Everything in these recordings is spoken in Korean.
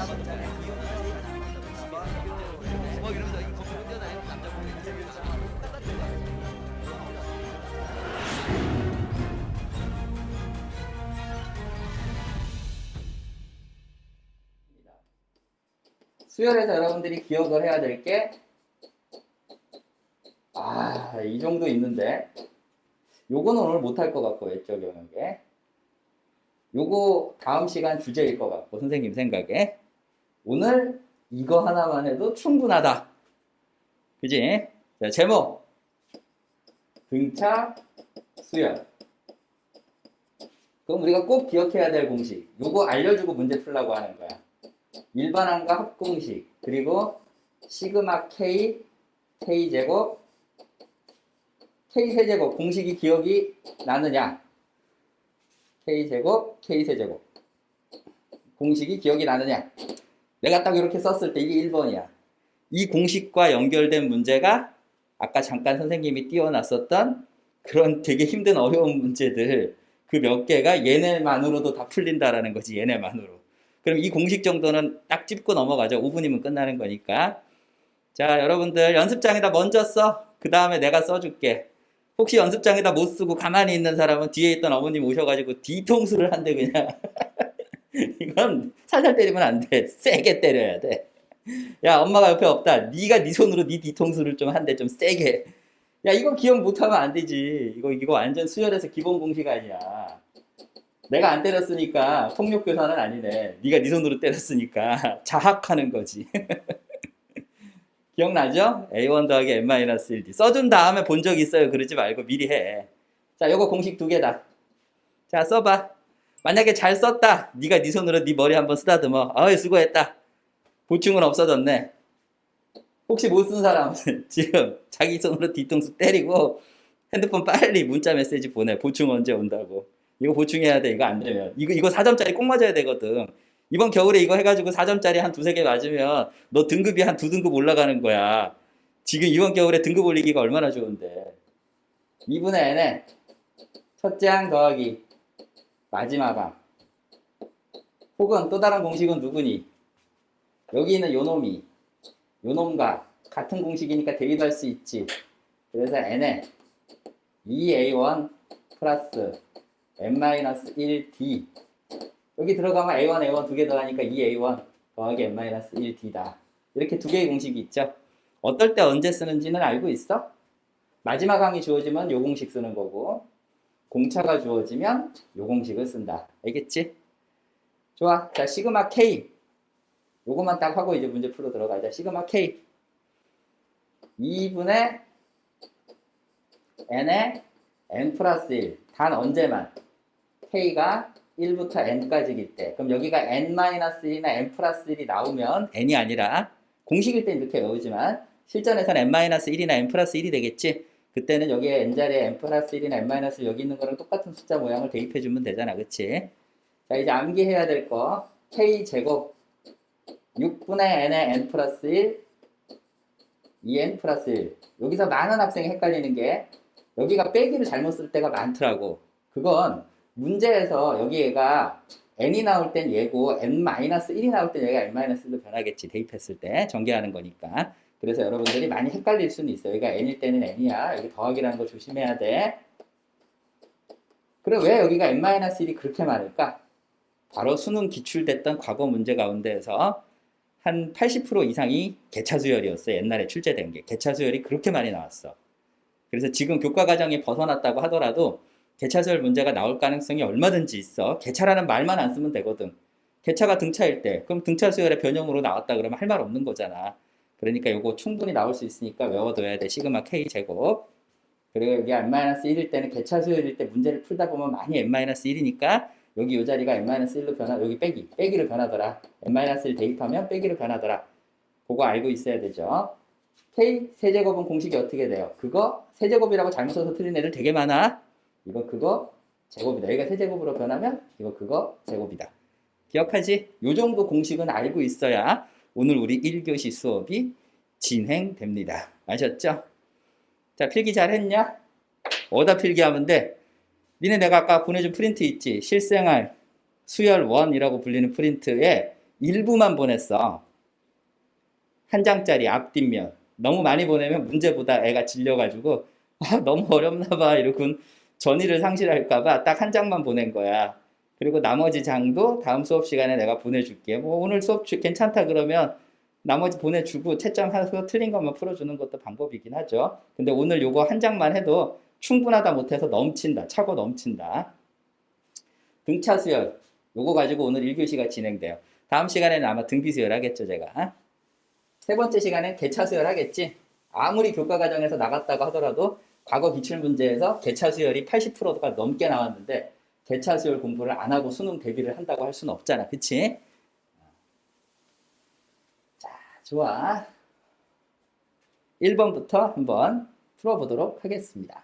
뭐 이러면서 이 거꾸로 뛰어다니는 남자분이 수열에서 여러분들이 기억을 해야 될 게, 이 정도 있는데, 요거는 오늘 못할 것 같고, 외적 영역에. 요거 다음 시간 주제일 것 같고, 선생님 생각에. 오늘 이거 하나만 해도 충분하다. 그지? 자, 제목. 등차, 수열. 그럼 우리가 꼭 기억해야 될 공식. 요거 알려주고 문제 풀라고 하는 거야. 일반항과 합공식, 그리고 시그마 K, K제곱, K세제곱, 공식이 기억이 나느냐? K제곱, K세제곱. 공식이 기억이 나느냐? 내가 딱 이렇게 썼을 때 이게 1번이야. 이 공식과 연결된 문제가 아까 잠깐 선생님이 띄워놨었던 그런 되게 힘든 어려운 문제들 그 몇 개가 얘네만으로도 다 풀린다라는 거지. 얘네만으로. 그럼 이 공식 정도는 딱 짚고 넘어가죠. 5분이면 끝나는 거니까. 자, 여러분들 연습장에다 먼저 써. 그 다음에 내가 써줄게. 혹시 연습장에다 못 쓰고 가만히 있는 사람은 뒤에 있던 어머님 오셔가지고 뒤통수를 한대 그냥. 이건 살살 때리면 안 돼. 세게 때려야 돼. 야, 엄마가 옆에 없다. 네가 네 손으로 네 뒤통수를 좀 한대. 좀 세게. 야, 이거 기억 못하면 안 되지. 이거 완전 수열에서 기본 공식 아니야. 내가 안 때렸으니까 폭력교사는 아니네. 네가 네 손으로 때렸으니까 자학하는 거지. 기억나죠? A1 더하기 N-1D. 써준 다음에 본 적 있어요. 그러지 말고 미리 해. 자, 요거 공식 2개다. 자, 써봐. 만약에 잘 썼다. 네가 네 손으로 네 머리 한번 쓰다듬어. 어이, 수고했다. 보충은 없어졌네. 혹시 못 쓴 사람은 지금 자기 손으로 뒤통수 때리고 핸드폰 빨리 문자 메시지 보내. 보충 언제 온다고. 이거 보충해야 돼. 이거 안 되면. 이거 4점짜리 꼭 맞아야 되거든. 이번 겨울에 이거 해가지고 4점짜리 한 2-3개 맞으면 너 등급이 한 2등급 올라가는 거야. 지금 이번 겨울에 등급 올리기가 얼마나 좋은데. 2분의 n에 첫째 항 더하기 마지막 항. 혹은 또 다른 공식은 누구니? 여기 있는 요놈이. 요놈과 같은 공식이니까 대입할 수 있지. 그래서 n에 2a1 플러스 n-1d. 여기 들어가면 a1, a1 두 개 더하니까 2a1 더하기 n-1d다. 이렇게 두 개의 공식이 있죠. 어떨 때 언제 쓰는지는 알고 있어? 마지막 항이 주어지면 요 공식 쓰는 거고, 공차가 주어지면 요 공식을 쓴다. 알겠지? 좋아. 자, 시그마 K. 요것만 딱 하고 이제 문제 풀러 들어가자. 시그마 K. 2분의 n에 n 플러스 1. 단 언제만. K가 1부터 n까지일 때. 그럼 여기가 n-1이나 n 플러스 1이 나오면 n이 아니라 공식일 땐 이렇게 외우지만 실전에서는 n-1이나 n 플러스 1이 되겠지. 그때는 여기에 n자리에 n 플러스 1이나 n-1 여기 있는 거랑 똑같은 숫자 모양을 대입해주면 되잖아. 그치? 자, 이제 암기해야 될 거. K제곱 6분의 n에 n 플러스 1 2n 플러스 1. 여기서 많은 학생이 헷갈리는 게 여기가 빼기를 잘못 쓸 때가 많더라고. 그건 문제에서 여기 얘가 n이 나올 땐 얘고 n-1이 나올 땐 얘가 n-1로 변하겠지. 대입했을 때 전개하는 거니까. 그래서 여러분들이 많이 헷갈릴 수는 있어요. 여기가 n일 때는 n이야. 여기 더하기라는 거 조심해야 돼. 그럼 왜 여기가 n-1이 그렇게 많을까? 바로 수능 기출됐던 과거 문제 가운데에서 한 80% 이상이 개차수열이었어요. 옛날에 출제된 게. 개차수열이 그렇게 많이 나왔어. 그래서 지금 교과 과정이 벗어났다고 하더라도 개차수열 문제가 나올 가능성이 얼마든지 있어. 개차라는 말만 안 쓰면 되거든. 개차가 등차일 때, 그럼 등차수열의 변형으로 나왔다 그러면 할 말 없는 거잖아. 그러니까 요거 충분히 나올 수 있으니까 외워둬야 돼. 시그마 K제곱. 그리고 여기 n-1일 때는 개차수열일 때 문제를 풀다 보면 많이 n-1이니까 여기 요 자리가 n-1로 여기 빼기로 변하더라. n-1 대입하면 빼기로 변하더라. 그거 알고 있어야 되죠. K 세제곱은 공식이 어떻게 돼요? 그거 세제곱이라고 잘못 써서 틀린 애들 되게 많아. 이거 그거 제곱이다. 여기가 세제곱으로 변하면 이거 그거 제곱이다. 기억하지? 요 정도 공식은 알고 있어야 오늘 우리 1교시 수업이 진행됩니다. 아셨죠? 자, 필기 잘 했냐? 어디다 필기하면 돼? 니네 내가 아까 보내준 프린트 있지? 실생활 수열 1이라고 불리는 프린트에 일부만 보냈어. 한 장짜리 앞뒷면. 너무 많이 보내면 문제보다 애가 질려가지고 너무 어렵나 봐 이러고 전의를 상실할까 봐 딱 한 장만 보낸 거야. 그리고 나머지 장도 다음 수업 시간에 내가 보내줄게. 뭐 오늘 수업 괜찮다 그러면 나머지 보내주고 채점해서 틀린 것만 풀어주는 것도 방법이긴 하죠. 근데 오늘 요거 한 장만 해도 충분하다 못해서 넘친다. 차고 넘친다. 등차 수열. 요거 가지고 오늘 1교시가 진행돼요. 다음 시간에는 아마 등비 수열 하겠죠, 제가. 세 번째 시간엔 개차 수열 하겠지. 아무리 교과 과정에서 나갔다고 하더라도 과거 기출문제에서 개차 수열이 80%가 넘게 나왔는데 개차 수열 공부를 안 하고 수능 대비를 한다고 할 수는 없잖아. 그치? 자, 좋아. 1번부터 한번 풀어보도록 하겠습니다.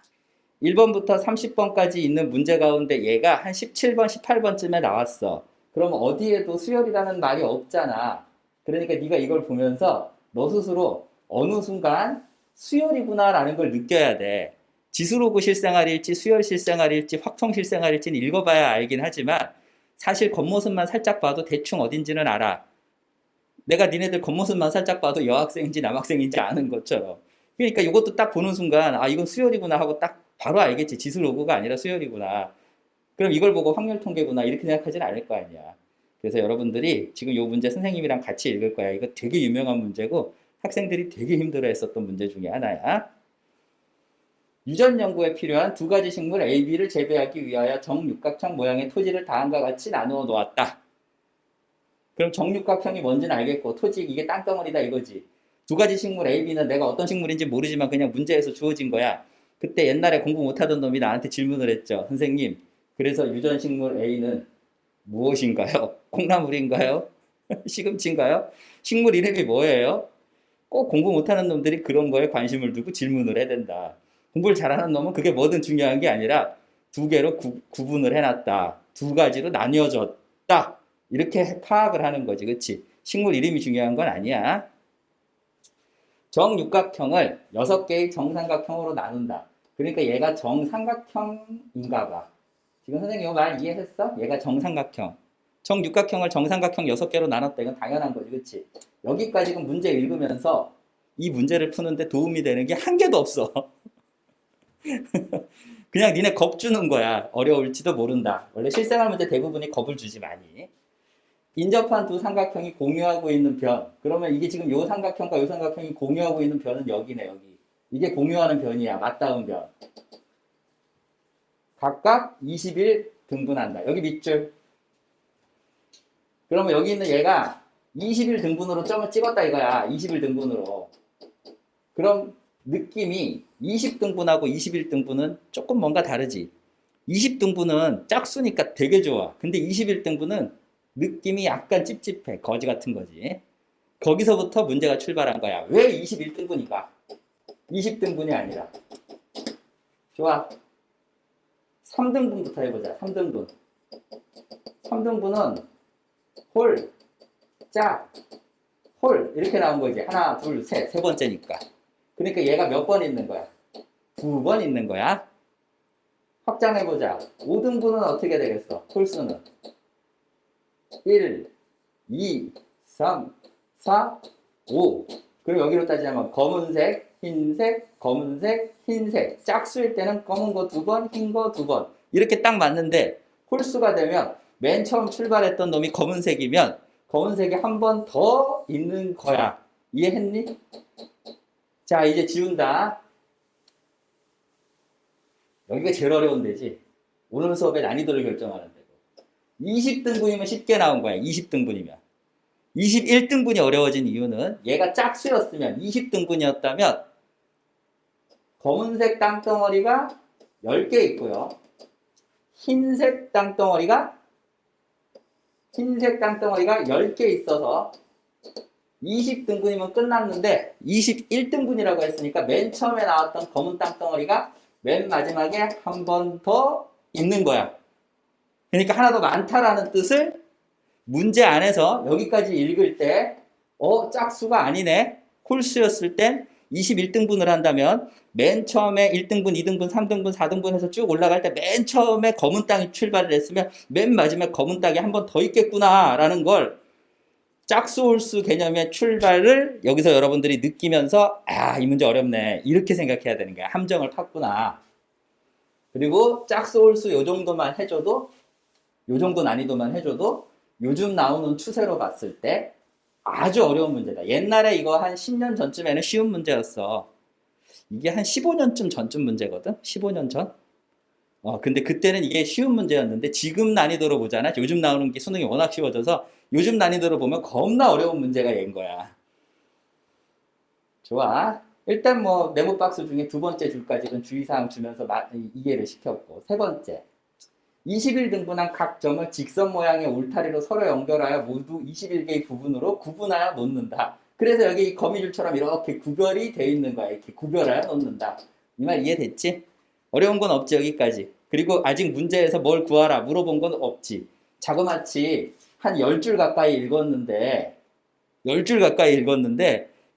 1번부터 30번까지 있는 문제 가운데 얘가 한 17번, 18번쯤에 나왔어. 그럼 어디에도 수열이라는 말이 없잖아. 그러니까 네가 이걸 보면서 너 스스로 어느 순간 수열이구나 라는 걸 느껴야 돼. 지수로그 실생활일지 수열 실생활일지 확통 실생활일지는 읽어봐야 알긴 하지만 사실 겉모습만 살짝 봐도 대충 어딘지는 알아. 내가 니네들 겉모습만 살짝 봐도 여학생인지 남학생인지 아는 것처럼. 그러니까 이것도 딱 보는 순간 아 이건 수열이구나 하고 딱 바로 알겠지. 지수로그가 아니라 수열이구나. 그럼 이걸 보고 확률 통계구나 이렇게 생각하진 않을 거 아니야. 그래서 여러분들이 지금 이 문제 선생님이랑 같이 읽을 거야. 이거 되게 유명한 문제고 학생들이 되게 힘들어했었던 문제 중에 하나야. 유전 연구에 필요한 두 가지 식물 A, B를 재배하기 위하여 정육각형 모양의 토지를 다음과 같이 나누어 놓았다. 그럼 정육각형이 뭔지는 알겠고 토지 이게 땅덩어리다 이거지. 두 가지 식물 A, B는 내가 어떤 식물인지 모르지만 그냥 문제에서 주어진 거야. 그때 옛날에 공부 못하던 놈이 나한테 질문을 했죠. 선생님, 그래서 유전식물 A는 무엇인가요? 콩나물인가요? 시금치인가요? 식물 이름이 뭐예요? 꼭 공부 못하는 놈들이 그런 거에 관심을 두고 질문을 해야 된다. 공부를 잘하는 놈은 그게 뭐든 중요한 게 아니라 두 개로 구분을 해놨다. 두 가지로 나뉘어졌다. 이렇게 파악을 하는 거지. 그치? 식물 이름이 중요한 건 아니야. 정육각형을 6개의 정삼각형으로 나눈다. 그러니까 얘가 정삼각형인가 봐. 지금 선생님 이거 말 이해했어? 얘가 정삼각형. 정육각형을 정삼각형 6개로 나눴다. 이건 당연한 거지. 그치? 여기까지 문제 읽으면서 이 문제를 푸는데 도움이 되는 게 한 개도 없어. 그냥 니네 겁 주는 거야. 어려울지도 모른다. 원래 실생활 문제 대부분이 겁을 주지 많이. 인접한 두 삼각형이 공유하고 있는 변. 그러면 이게 지금 요 삼각형과 요 삼각형이 공유하고 있는 변은 여기네, 여기. 이게 공유하는 변이야. 맞닿은 변. 각각 20일 등분한다. 여기 밑줄. 그러면 여기 있는 얘가 20일 등분으로 점을 찍었다 이거야. 20일 등분으로. 그럼 느낌이 20등분하고 21등분은 조금 뭔가 다르지. 20등분은 짝수니까 되게 좋아. 근데 21등분은 느낌이 약간 찝찝해. 거지 같은 거지. 거기서부터 문제가 출발한 거야. 왜 21등분인가? 20등분이 아니라. 좋아. 3등분부터 해보자. 3등분. 3등분은 홀, 짝, 홀 이렇게 나온 거지. 하나, 둘, 셋. 세 번째니까. 그러니까 얘가 몇 번 있는 거야? 2번 있는 거야. 확장해보자. 5등분은 어떻게 되겠어? 홀수는 1, 2, 3, 4, 5. 그리고 여기로 따지자면 검은색, 흰색, 검은색, 흰색. 짝수일 때는 검은 거 2번, 흰 거 2번. 이렇게 딱 맞는데 홀수가 되면 맨 처음 출발했던 놈이 검은색이면 검은색이 한 번 더 있는 거야. 이해했니? 자, 이제 지운다. 여기가 제일 어려운 데지. 오늘 수업의 난이도를 결정하는 데고. 20등분이면 쉽게 나온 거야. 20등분이면. 21등분이 어려워진 이유는 얘가 짝수였으면 20등분이었다면 검은색 땅덩어리가 10개 있고요. 흰색 땅덩어리가 10개 있어서 20등분이면 끝났는데 21등분이라고 했으니까 맨 처음에 나왔던 검은 땅덩어리가 맨 마지막에 한 번 더 있는 거야. 그러니까 하나 더 많다라는 뜻을 문제 안에서 여기까지 읽을 때 짝수가 아니네. 홀수였을 땐 21등분을 한다면 맨 처음에 1등분, 2등분, 3등분, 4등분 해서 쭉 올라갈 때 맨 처음에 검은 땅이 출발을 했으면 맨 마지막에 검은 땅이 한 번 더 있겠구나 라는 걸 짝수 홀수 개념의 출발을 여기서 여러분들이 느끼면서 이 문제 어렵네 이렇게 생각해야 되는 거야. 함정을 팠구나. 그리고 짝수 홀수 요 정도만 해줘도 요 정도 난이도만 해줘도 요즘 나오는 추세로 봤을 때 아주 어려운 문제다. 옛날에 이거 한 10년 전쯤에는 쉬운 문제였어. 이게 한 15년쯤 전쯤 문제거든. 15년 전. 근데 그때는 이게 쉬운 문제였는데 지금 난이도로 보잖아. 요즘 나오는 게 수능이 워낙 쉬워져서 요즘 난이도로 보면 겁나 어려운 문제가 얘인 거야. 좋아. 일단 뭐 메모 박스 중에 두 번째 줄까지는 주의사항 주면서 이해를 시켰고, 세 번째 21등분한 각 점을 직선 모양의 울타리로 서로 연결하여 모두 21개의 부분으로 구분하여 놓는다. 그래서 여기 거미줄처럼 이렇게 구별이 되어 있는 거야. 이렇게 구별하여 놓는다. 이 말 이해됐지? 어려운 건 없지 여기까지. 그리고 아직 문제에서 뭘 구하라 물어본 건 없지. 자그마치 한 10줄 가까이 읽었는데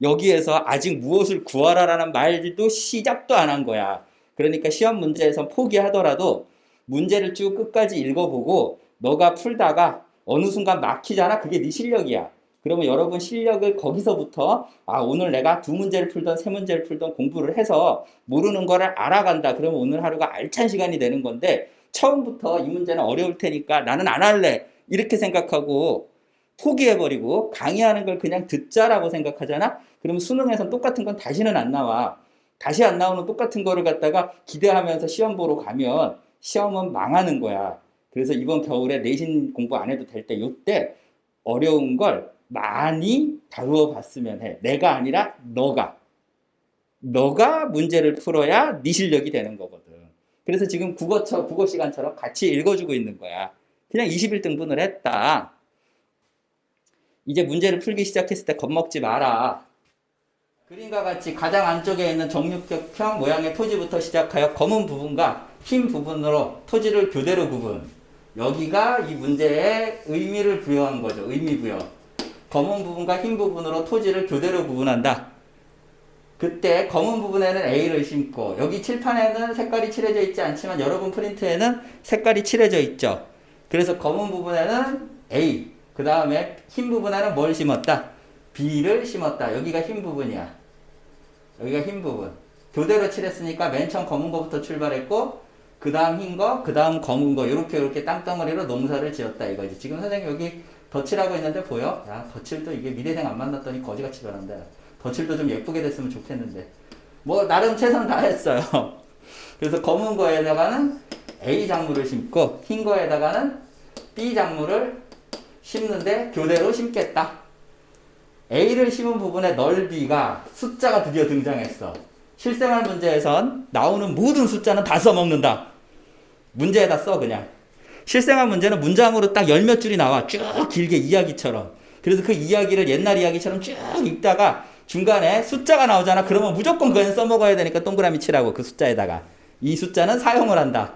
여기에서 아직 무엇을 구하라라는 말도 시작도 안 한 거야. 그러니까 시험 문제에서 포기하더라도 문제를 쭉 끝까지 읽어보고 너가 풀다가 어느 순간 막히잖아. 그게 네 실력이야. 그러면 여러분 실력을 거기서부터 오늘 내가 두 문제를 풀던 세 문제를 풀던 공부를 해서 모르는 거를 알아간다. 그러면 오늘 하루가 알찬 시간이 되는 건데 처음부터 이 문제는 어려울 테니까 나는 안 할래. 이렇게 생각하고 포기해버리고 강의하는 걸 그냥 듣자라고 생각하잖아. 그러면 수능에선 똑같은 건 다시는 안 나와. 다시 안 나오는 똑같은 거를 갖다가 기대하면서 시험 보러 가면 시험은 망하는 거야. 그래서 이번 겨울에 내신 공부 안 해도 될 때 이때 어려운 걸 많이 다루어 봤으면 해. 내가 아니라 너가 문제를 풀어야 네 실력이 되는 거거든. 그래서 지금 국어 시간처럼 같이 읽어주고 있는 거야. 그냥 21등분을 했다. 이제 문제를 풀기 시작했을 때 겁먹지 마라. 그림과 같이 가장 안쪽에 있는 정육각형 모양의 토지부터 시작하여 검은 부분과 흰 부분으로 토지를 교대로 구분. 여기가 이 문제의 의미를 부여한 거죠. 의미 부여. 검은 부분과 흰 부분으로 토지를 교대로 구분한다. 그때 검은 부분에는 A를 심고 여기 칠판에는 색깔이 칠해져 있지 않지만 여러분 프린트에는 색깔이 칠해져 있죠. 그래서 검은 부분에는 A, 그 다음에 흰 부분에는 뭘 심었다? B를 심었다. 여기가 흰 부분이야. 여기가 흰 부분. 교대로 칠했으니까 맨 처음 검은 거부터 출발했고 그 다음 흰 거, 그 다음 검은 거 이렇게 땅덩어리로 농사를 지었다 이거지. 지금 선생님 여기 덧칠하고 있는데 보여? 야, 덧칠도 이게 미대생 안 만났더니 거지같이 변한다. 덧칠도 좀 예쁘게 됐으면 좋겠는데 뭐 나름 최선 다했어요. 그래서 검은 거에다가는 A 작물을 심고 흰 거에다가는 B 작물을 심는데 교대로 심겠다. A를 심은 부분의 넓이가 숫자가 드디어 등장했어. 실생활 문제에선 나오는 모든 숫자는 다 써먹는다. 문제에다 써 그냥. 실생활 문제는 문장으로 딱 열 몇 줄이 나와. 쭉 길게 이야기처럼. 그래서 그 이야기를 옛날 이야기처럼 쭉 읽다가 중간에 숫자가 나오잖아. 그러면 무조건 그건 써먹어야 되니까 동그라미 치라고 그 숫자에다가. 이 숫자는 사용을 한다.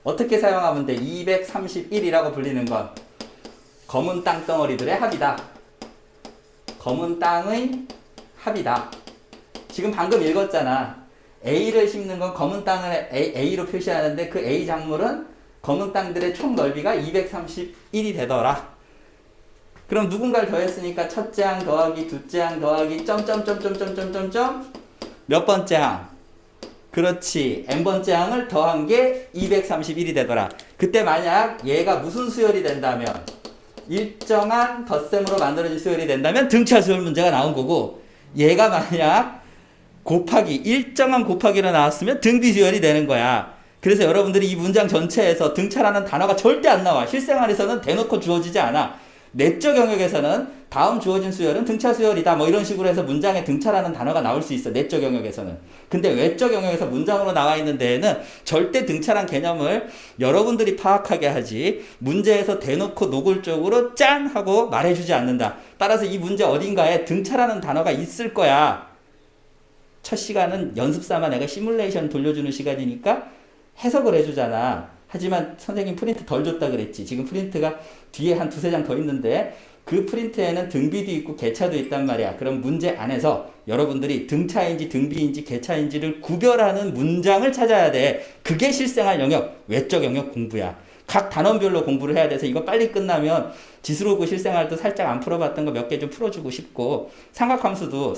어떻게 사용하면 돼? 231이라고 불리는 건 검은 땅덩어리들의 합이다. 검은 땅의 합이다. 지금 방금 읽었잖아. A를 심는 건 검은 땅을 A로 표시하는데 그 A 작물은 검은 땅들의 총 넓이가 231이 되더라. 그럼 누군가를 더했으니까 첫째 항 더하기 둘째 항 더하기 점점점점점점점 몇 번째 항? 그렇지. n번째 항을 더한 게 231이 되더라. 그때 만약 얘가 무슨 수열이 된다면 일정한 덧셈으로 만들어진 수열이 된다면 등차 수열 문제가 나온 거고 얘가 만약 일정한 곱하기로 나왔으면 등비 수열이 되는 거야. 그래서 여러분들이 이 문장 전체에서 등차라는 단어가 절대 안 나와. 실생활에서는 대놓고 주어지지 않아. 내적 영역에서는 다음 주어진 수열은 등차 수열이다. 뭐 이런 식으로 해서 문장에 등차라는 단어가 나올 수 있어. 내적 영역에서는. 근데 외적 영역에서 문장으로 나와 있는 데에는 절대 등차란 개념을 여러분들이 파악하게 하지 문제에서 대놓고 노골적으로 짠! 하고 말해주지 않는다. 따라서 이 문제 어딘가에 등차라는 단어가 있을 거야. 첫 시간은 연습삼아 내가 시뮬레이션 돌려주는 시간이니까 해석을 해주잖아. 하지만 선생님 프린트 덜 줬다 그랬지. 지금 프린트가 뒤에 한 두세 장 더 있는데 그 프린트에는 등비도 있고 개차도 있단 말이야. 그럼 문제 안에서 여러분들이 등차인지 등비인지 개차인지를 구별하는 문장을 찾아야 돼. 그게 실생활 영역, 외적 영역 공부야. 각 단원별로 공부를 해야 돼서 이거 빨리 끝나면 지수로그 실생활도 살짝 안 풀어봤던 거 몇 개 좀 풀어주고 싶고, 삼각함수도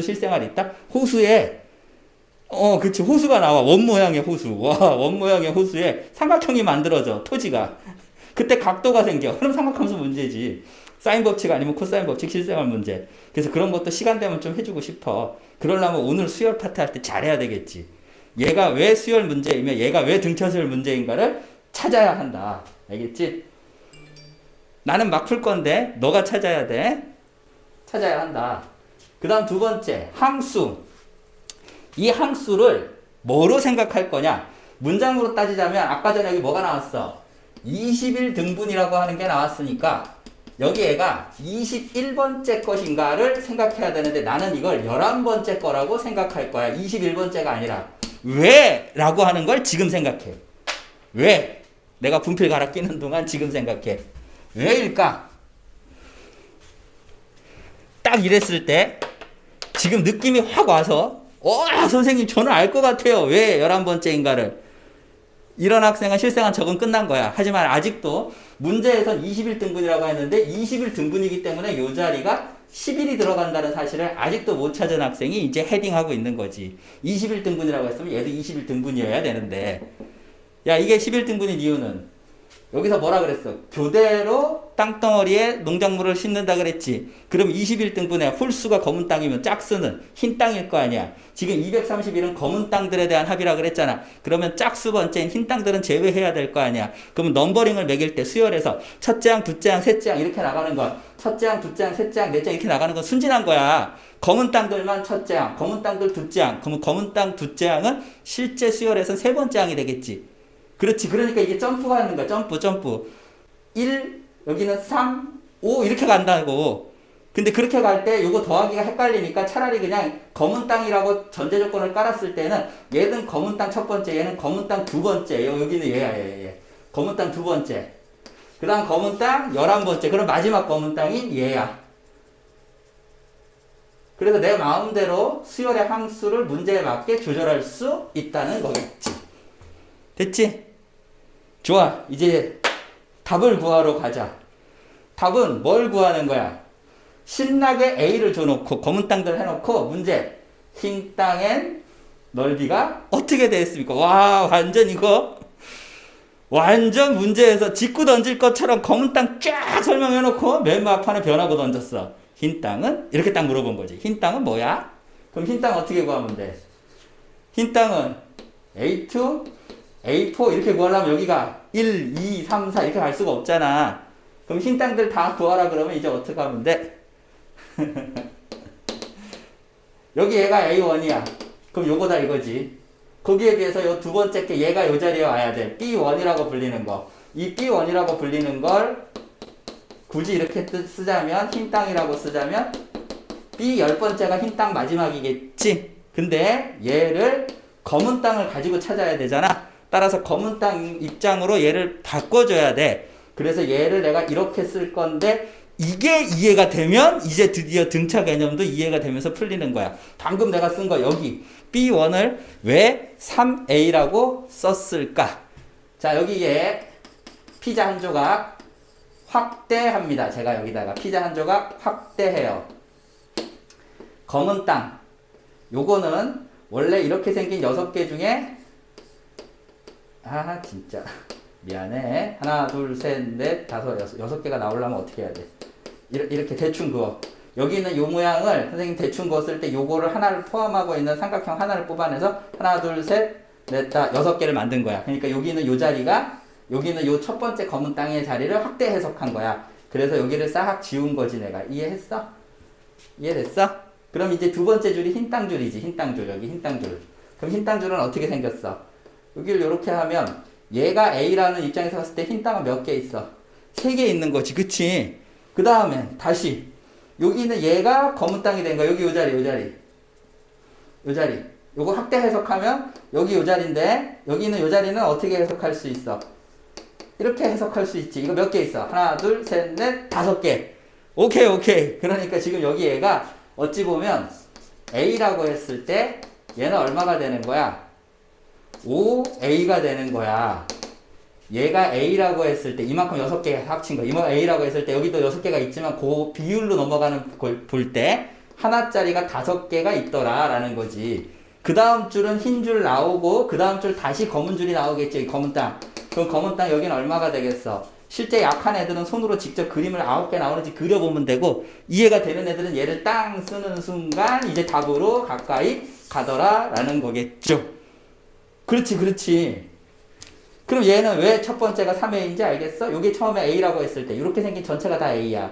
실생활 있다? 호수에 그치, 호수가 나와. 원 모양의 호수. 와, 원 모양의 호수에 삼각형이 만들어져, 토지가. 그때 각도가 생겨. 그럼 삼각함수 문제지. 사인 법칙 아니면 코사인 법칙 실생활 문제. 그래서 그런 것도 시간 되면 좀 해주고 싶어. 그러려면 오늘 수열 파트 할 때 잘해야 되겠지. 얘가 왜 수열 문제이며 얘가 왜 등차수열 문제인가를 찾아야 한다. 알겠지? 나는 막 풀 건데 너가 찾아야 돼. 찾아야 한다. 그 다음 두 번째, 항수. 이 항수를 뭐로 생각할 거냐? 문장으로 따지자면 아까 전에 여기 뭐가 나왔어? 21등분이라고 하는 게 나왔으니까 여기 얘가 21번째 것인가를 생각해야 되는데 나는 이걸 11번째 거라고 생각할 거야. 21번째가 아니라. 왜? 라고 하는 걸 지금 생각해. 왜? 내가 분필 갈아 끼는 동안 지금 생각해. 왜일까? 딱 이랬을 때 지금 느낌이 확 와서 선생님 저는 알 것 같아요. 왜 11번째인가를. 이런 학생은 실생활 적응 끝난 거야. 하지만 아직도 문제에선 21등분이라고 했는데 21등분이기 때문에 이 자리가 11이 들어간다는 사실을 아직도 못 찾은 학생이 이제 헤딩하고 있는 거지. 21등분이라고 했으면 얘도 21등분이어야 되는데, 야, 이게 11등분인 이유는 여기서 뭐라 그랬어? 교대로 땅덩어리에 농작물을 심는다 그랬지. 그럼 21등분의 홀수가 검은 땅이면 짝수는 흰 땅일 거 아니야. 지금 231은 검은 땅들에 대한 합이라 그랬잖아. 그러면 짝수 번째인 흰 땅들은 제외해야 될 거 아니야. 그러면 넘버링을 매길 때 수열에서 첫째 항, 둘째 항, 셋째 항 이렇게 나가는 거. 첫째 항, 둘째 항, 셋째 항, 넷째 항 이렇게 나가는 건 순진한 거야. 검은 땅들만 첫째 항, 검은 땅들 둘째 항. 그러면 검은 땅 둘째 항은 실제 수열에서는 세 번째 항이 되겠지. 그렇지. 그러니까 이게 점프가 하는 거야. 점프. 1, 여기는 3, 5 이렇게 간다고. 근데 그렇게 갈 때 요거 더하기가 헷갈리니까 차라리 그냥 검은 땅이라고 전제 조건을 깔았을 때는 얘는 검은 땅 첫 번째, 얘는 검은 땅 두 번째. 여기는 얘야, 얘. 검은 땅 두 번째. 그 다음 검은 땅 11번째. 그럼 마지막 검은 땅이 얘야. 그래서 내 마음대로 수열의 항수를 문제에 맞게 조절할 수 있다는 거겠지. 됐지? 좋아. 이제 답을 구하러 가자. 답은 뭘 구하는 거야? 신나게 A를 줘놓고 검은 땅들 해놓고 문제. 흰 땅엔 넓이가 어떻게 되었습니까? 와, 완전 이거 완전 문제에서 직구 던질 것처럼 검은 땅 쫙 설명해놓고 맨 앞판에 변하고 던졌어. 흰 땅은? 이렇게 딱 물어본 거지. 흰 땅은 뭐야? 그럼 흰 땅 어떻게 구하면 돼? 흰 땅은 A2, A4 이렇게 구하려면 여기가 1, 2, 3, 4 이렇게 갈 수가 없잖아. 그럼 흰 땅들 다 구하라 그러면 이제 어떻게 하면 돼? 여기 얘가 A1이야. 그럼 요거다 이거지. 거기에 비해서 요 두 번째 게 얘가 요 자리에 와야 돼. B1이라고 불리는 거. 이 B1이라고 불리는 걸 굳이 이렇게 쓰자면 흰 땅이라고 쓰자면 B 10번째가 흰 땅 마지막이겠지. 근데 얘를 검은 땅을 가지고 찾아야 되잖아. 따라서 검은 땅 입장으로 얘를 바꿔줘야 돼. 그래서 얘를 내가 이렇게 쓸 건데 이게 이해가 되면 이제 드디어 등차 개념도 이해가 되면서 풀리는 거야. 방금 내가 쓴 거 여기 B1을 왜 3A라고 썼을까? 자, 여기에 피자 한 조각 확대합니다. 제가 여기다가 피자 한 조각 확대해요. 검은 땅. 요거는 원래 이렇게 생긴 6개 중에 진짜 미안해. 하나, 둘, 셋, 넷, 다섯, 여섯 개가 나오려면 어떻게 해야 돼? 이렇게 대충 그어. 여기 있는 요 모양을 선생님 대충 그었을 때 요거를 하나를 포함하고 있는 삼각형 하나를 뽑아내서 하나, 둘, 셋, 넷, 다 6개를 만든 거야. 그러니까 여기 있는 요 자리가 여기는 요 첫 번째 검은 땅의 자리를 확대 해석한 거야. 그래서 여기를 싹 지운 거지 내가. 이해했어? 이해됐어? 그럼 이제 두 번째 줄이 흰 땅 줄이지. 흰 땅 줄. 여기 흰 땅 줄. 그럼 흰 땅 줄은 어떻게 생겼어? 여기를 이렇게 하면 얘가 A라는 입장에서 봤을 때 흰 땅은 몇 개 있어? 3개 있는 거지. 그치? 그 다음에 다시 여기는 얘가 검은 땅이 된 거야. 여기 요 자리, 요 자리. 요 자리. 요거 확대 해석하면 여기 요 자리인데 여기 있는 요 자리는 어떻게 해석할 수 있어? 이렇게 해석할 수 있지. 이거 몇 개 있어? 하나, 둘, 셋, 넷, 5개. 오케이. 그러니까 지금 여기 얘가 어찌 보면 A라고 했을 때 얘는 얼마가 되는 거야? 5A가 되는 거야. 얘가 A라고 했을 때 이만큼 6개 합친 거 이만큼 A라고 했을 때 여기도 6개가 있지만 그 비율로 넘어가는 걸 볼 때 하나짜리가 5개가 있더라 라는 거지. 그 다음 줄은 흰 줄 나오고 그 다음 줄 다시 검은 줄이 나오겠죠. 이 검은 땅. 그럼 검은 땅 여기는 얼마가 되겠어? 실제 약한 애들은 손으로 직접 그림을 9개 나오는지 그려보면 되고 이해가 되는 애들은 얘를 땅 쓰는 순간 이제 답으로 가까이 가더라 라는 거겠죠. 그렇지 그렇지. 그럼 얘는 왜 첫 번째가 3A인지 알겠어? 요게 처음에 A라고 했을 때 이렇게 생긴 전체가 다 A야.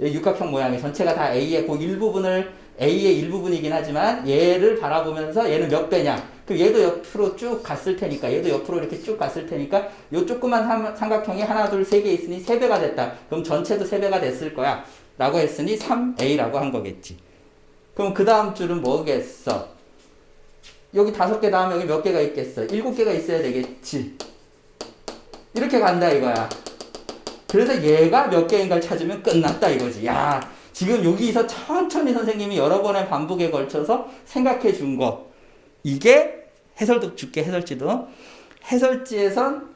육각형 모양의 전체가 다 A의 그 일부분을 A의 일부분이긴 하지만 얘를 바라보면서 얘는 몇 배냐? 그럼 얘도 옆으로 쭉 갔을 테니까 얘도 옆으로 이렇게 쭉 갔을 테니까 요 조그만 삼각형이 하나 둘 세 개 있으니 3배가 됐다. 그럼 전체도 3배가 됐을 거야. 라고 했으니 3A라고 한 거겠지. 그럼 그 다음 줄은 뭐겠어? 여기 5개 다음에 여기 몇 개가 있겠어? 7개가 있어야 되겠지. 이렇게 간다 이거야. 그래서 얘가 몇 개인가를 찾으면 끝났다 이거지. 야, 지금 여기서 천천히 선생님이 여러 번의 반복에 걸쳐서 생각해 준 거. 이게 해설도 줄게, 해설지도. 해설지에선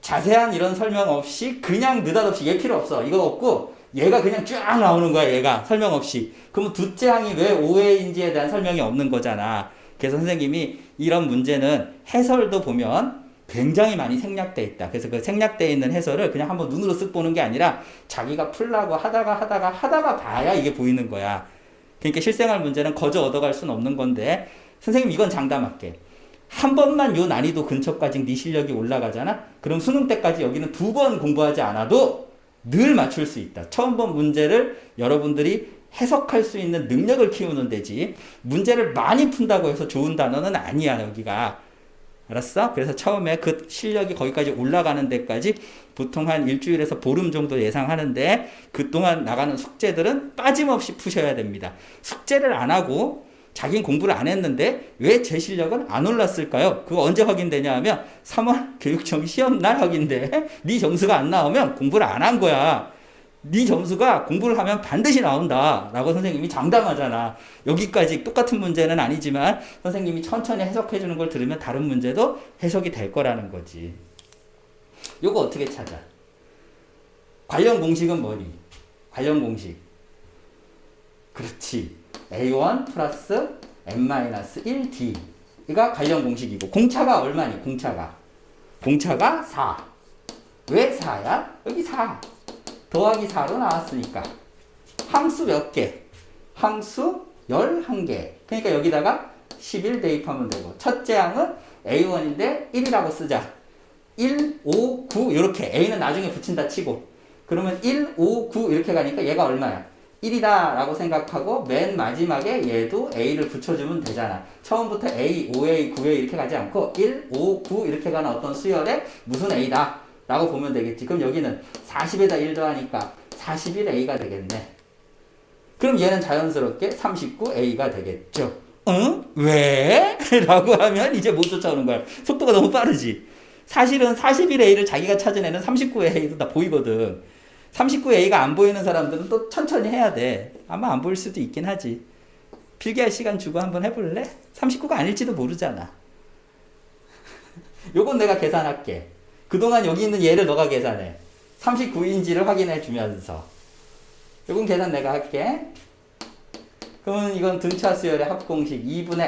자세한 이런 설명 없이 그냥 느닷없이 얘 필요 없어. 이거 없고 얘가 그냥 쫙 나오는 거야, 얘가. 설명 없이. 그러면 둘째 항이 왜 5회인지에 대한 설명이 없는 거잖아. 그래서 선생님이 이런 문제는 해설도 보면 굉장히 많이 생략돼 있다. 그래서 그 생략돼 있는 해설을 그냥 한번 눈으로 쓱 보는 게 아니라 자기가 풀라고 하다가 봐야 이게 보이는 거야. 그러니까 실생활 문제는 거저 얻어갈 수는 없는 건데 선생님 이건 장담할게. 한 번만 요 난이도 근처까지 네 실력이 올라가잖아? 그럼 수능 때까지 여기는 2번 공부하지 않아도 늘 맞출 수 있다. 처음 본 문제를 여러분들이 해석할 수 있는 능력을 키우는 데지 문제를 많이 푼다고 해서 좋은 단어는 아니야 여기가. 알았어? 그래서 처음에 그 실력이 거기까지 올라가는 데까지 보통 한 일주일에서 보름 정도 예상하는데 그동안 나가는 숙제들은 빠짐없이 푸셔야 됩니다. 숙제를 안 하고 자기는 공부를 안 했는데 왜 제 실력은 안 올랐을까요? 그거 언제 확인되냐 하면 3월 교육청 시험날 확인돼. 네 점수가 안 나오면 공부를 안 한 거야. 네 점수가 공부를 하면 반드시 나온다 라고 선생님이 장담하잖아. 여기까지 똑같은 문제는 아니지만 선생님이 천천히 해석해 주는 걸 들으면 다른 문제도 해석이 될 거라는 거지. 요거 어떻게 찾아? 관련 공식은 뭐니? 관련 공식. 그렇지. A1 플러스 n-1d가 관련 공식이고 공차가 얼마니? 공차가 4. 왜 4야? 여기 4. 더하기 4로 나왔으니까 항수 몇 개? 항수 11개. 그러니까 여기다가 11 대입하면 되고 첫째 항은 A1인데 1이라고 쓰자. 1, 5, 9 이렇게 A는 나중에 붙인다 치고 그러면 1, 5, 9 이렇게 가니까 얘가 얼마야? 1이다 라고 생각하고 맨 마지막에 얘도 A를 붙여주면 되잖아. 처음부터 A, 5A, 9A 이렇게 가지 않고 1, 5, 9 이렇게 가는 어떤 수열에 무슨 A다 라고 보면 되겠지. 그럼 여기는 40에다 1 더하니까 41A가 되겠네. 그럼 얘는 자연스럽게 39A가 되겠죠. 응? 왜? 라고 하면 이제 못 쫓아오는 거야. 속도가 너무 빠르지. 사실은 41A를 자기가 찾은 애는 39A도 다 보이거든. 39A가 안 보이는 사람들은 또 천천히 해야 돼. 아마 안 보일 수도 있긴 하지. 필기할 시간 주고 한번 해볼래? 39가 아닐지도 모르잖아. 요건 내가 계산할게. 그동안 여기 있는 얘를 너가 계산해. 39인지를 확인해 주면서. 요건 계산 내가 할게. 그러면 이건 등차 수열의 합공식 2분의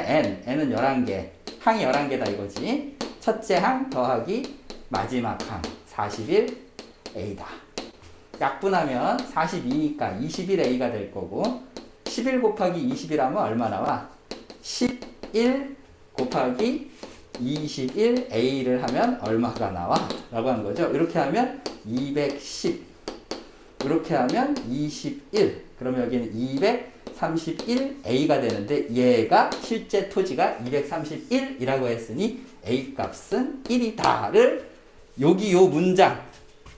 n은 11개. 항이 11개다 이거지. 첫째 항 더하기 마지막 항 41a다. 약분하면 42니까 21a가 될 거고 11 곱하기 21하면 얼마 나와? 11 곱하기 21a를 하면 얼마가 나와? 라고 하는 거죠. 이렇게 하면 210 이렇게 하면 21 그러면 여기는 231a가 되는데 얘가 실제 토지가 231이라고 했으니 a 값은 1이다를 여기 요 문장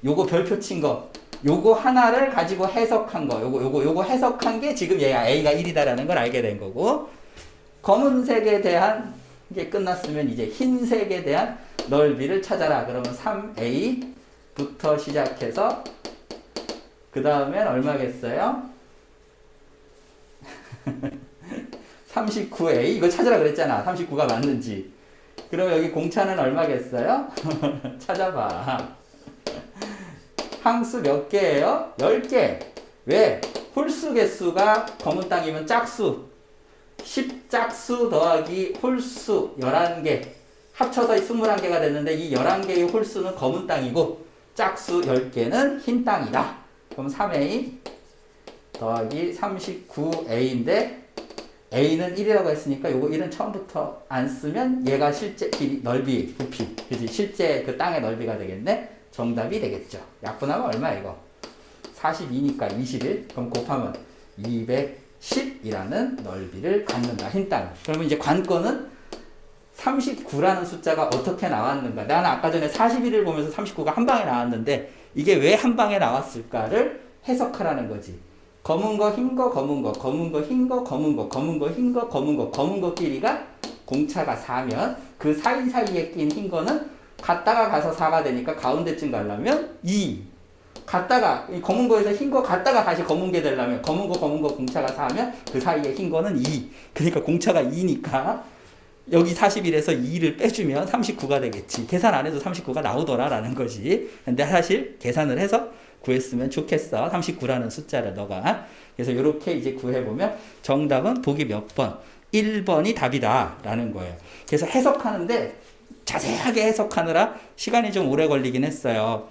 요거 별표 친 거 요거 하나를 가지고 해석한 거 요거 해석한 게 지금 얘가 a가 1이다라는 걸 알게 된 거고 검은색에 대한 이게 끝났으면 이제 흰색에 대한 넓이를 찾아라. 그러면 3a부터 시작해서 그 다음엔 얼마겠어요? 39a 이거 찾으라 그랬잖아. 39가 맞는지. 그럼 여기 공차는 얼마겠어요? 찾아봐. 항수 몇 개예요? 10개. 왜? 홀수 개수가 검은 땅이면 짝수 10짝수 더하기 홀수 11개 합쳐서 21개가 됐는데 이 11개의 홀수는 검은 땅이고 짝수 10개는 흰 땅이다. 그럼 3A 더하기 39A인데 A는 1이라고 했으니까 요거 1은 처음부터 안 쓰면 얘가 실제 길이, 넓이, 부피, 그지? 실제 그 땅의 넓이가 되겠네? 정답이 되겠죠. 약분하면 얼마 이거? 42니까 21. 그럼 곱하면 210이라는 넓이를 갖는다. 흰 땅. 그러면 이제 관건은 39라는 숫자가 어떻게 나왔는가? 나는 아까 전에 41을 보면서 39가 한 방에 나왔는데 이게 왜 한 방에 나왔을까를 해석하라는 거지. 검은 거, 흰 거, 검은 거, 검은 거, 흰 거, 검은 거, 검은 거, 흰 거, 검은 거, 검은 거끼리가 공차가 4면 그 사이사이에 낀 흰 거는 갔다가 가서 4가 되니까 가운데쯤 가려면 2. 갔다가 검은 거에서 흰 거 갔다가 다시 검은 게 되려면 검은 거 공차가 4면 그 사이에 흰 거는 2. 그러니까 공차가 2니까 여기 41에서 2를 빼주면 39가 되겠지. 계산 안 해도 39가 나오더라라는 거지. 근데 사실 계산을 해서 구했으면 좋겠어. 39라는 숫자를 너가. 그래서 이렇게 이제 구해보면 정답은 보기 몇 번? 1번이 답이다 라는 거예요. 그래서 해석하는데 자세하게 해석하느라 시간이 좀 오래 걸리긴 했어요.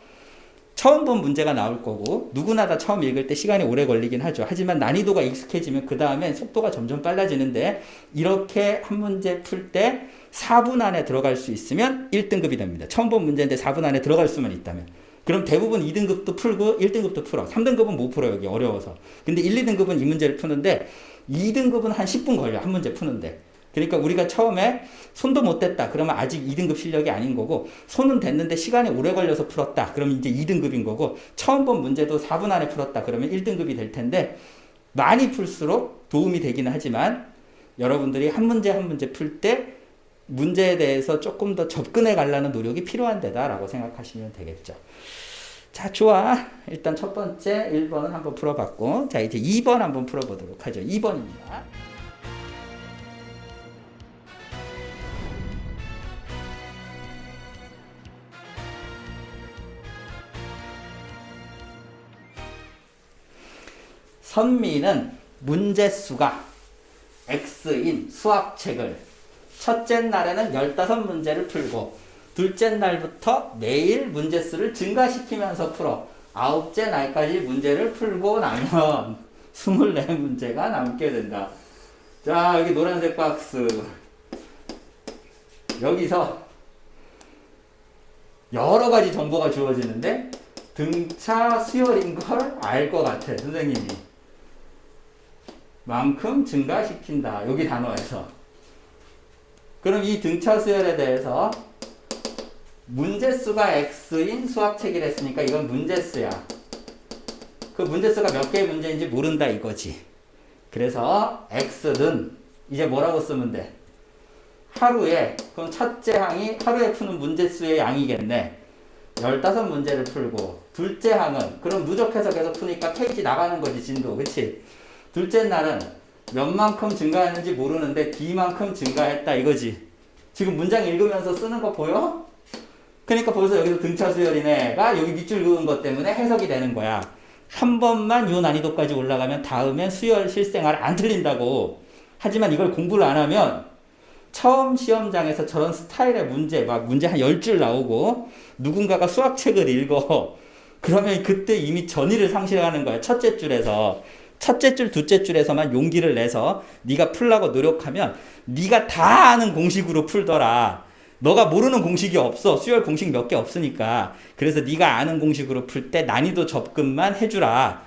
처음 본 문제가 나올 거고 누구나 다 처음 읽을 때 시간이 오래 걸리긴 하죠. 하지만 난이도가 익숙해지면 그 다음엔 속도가 점점 빨라지는데 이렇게 한 문제 풀 때 4분 안에 들어갈 수 있으면 1등급이 됩니다. 처음 본 문제인데 4분 안에 들어갈 수만 있다면. 그럼 대부분 2등급도 풀고 1등급도 풀어. 3등급은 못 풀어 여기 어려워서. 근데 1, 2등급은 이 문제를 푸는데 2등급은 한 10분 걸려 한 문제 푸는데. 그러니까 우리가 처음에 손도 못 댔다. 그러면 아직 2등급 실력이 아닌 거고 손은 됐는데 시간이 오래 걸려서 풀었다. 그러면 이제 2등급인 거고 처음 본 문제도 4분 안에 풀었다. 그러면 1등급이 될 텐데 많이 풀수록 도움이 되기는 하지만 여러분들이 한 문제 한 문제 풀 때 문제에 대해서 조금 더 접근해 가려는 노력이 필요한 데다라고 생각하시면 되겠죠. 자, 좋아. 일단 첫 번째 1번은 한번 풀어봤고 자 이제 2번 한번 풀어보도록 하죠. 2번입니다. 선미는 문제수가 X인 수학책을 첫째 날에는 15문제를 풀고 둘째 날부터 매일 문제수를 증가시키면서 풀어 9째 날까지 문제를 풀고 나면 24문제가 남게 된다. 자, 여기 노란색 박스. 여기서 여러 가지 정보가 주어지는데 등차 수열인 걸 알 것 같아, 선생님이. 만큼 증가시킨다. 여기 단어에서. 그럼 이 등차 수열에 대해서 문제수가 X인 수학책이라 했으니까 이건 문제수야. 그 문제수가 몇 개의 문제인지 모른다 이거지. 그래서 X는 이제 뭐라고 쓰면 돼? 하루에, 그럼 첫째 항이 하루에 푸는 문제수의 양이겠네. 15문제를 풀고 둘째 항은 그럼 누적해서 계속 푸니까 페이지 나가는 거지 진도. 그치? 둘째 날은 몇만큼 증가했는지 모르는데 D만큼 증가했다 이거지. 지금 문장 읽으면서 쓰는 거 보여? 그러니까 벌써 여기서 등차 수열이네가 여기 밑줄 그은 것 때문에 해석이 되는 거야. 한 번만 이 난이도까지 올라가면 다음엔 수열 실생활 안 틀린다고. 하지만 이걸 공부를 안 하면 처음 시험장에서 저런 스타일의 문제 막 문제 한 10줄 나오고 누군가가 수학책을 읽어. 그러면 그때 이미 전의를 상실하는 거야. 첫째 줄에서. 첫째 줄, 둘째 줄에서만 용기를 내서 네가 풀라고 노력하면 네가 다 아는 공식으로 풀더라. 너가 모르는 공식이 없어. 수열 공식 몇 개 없으니까. 그래서 네가 아는 공식으로 풀 때 난이도 접근만 해주라.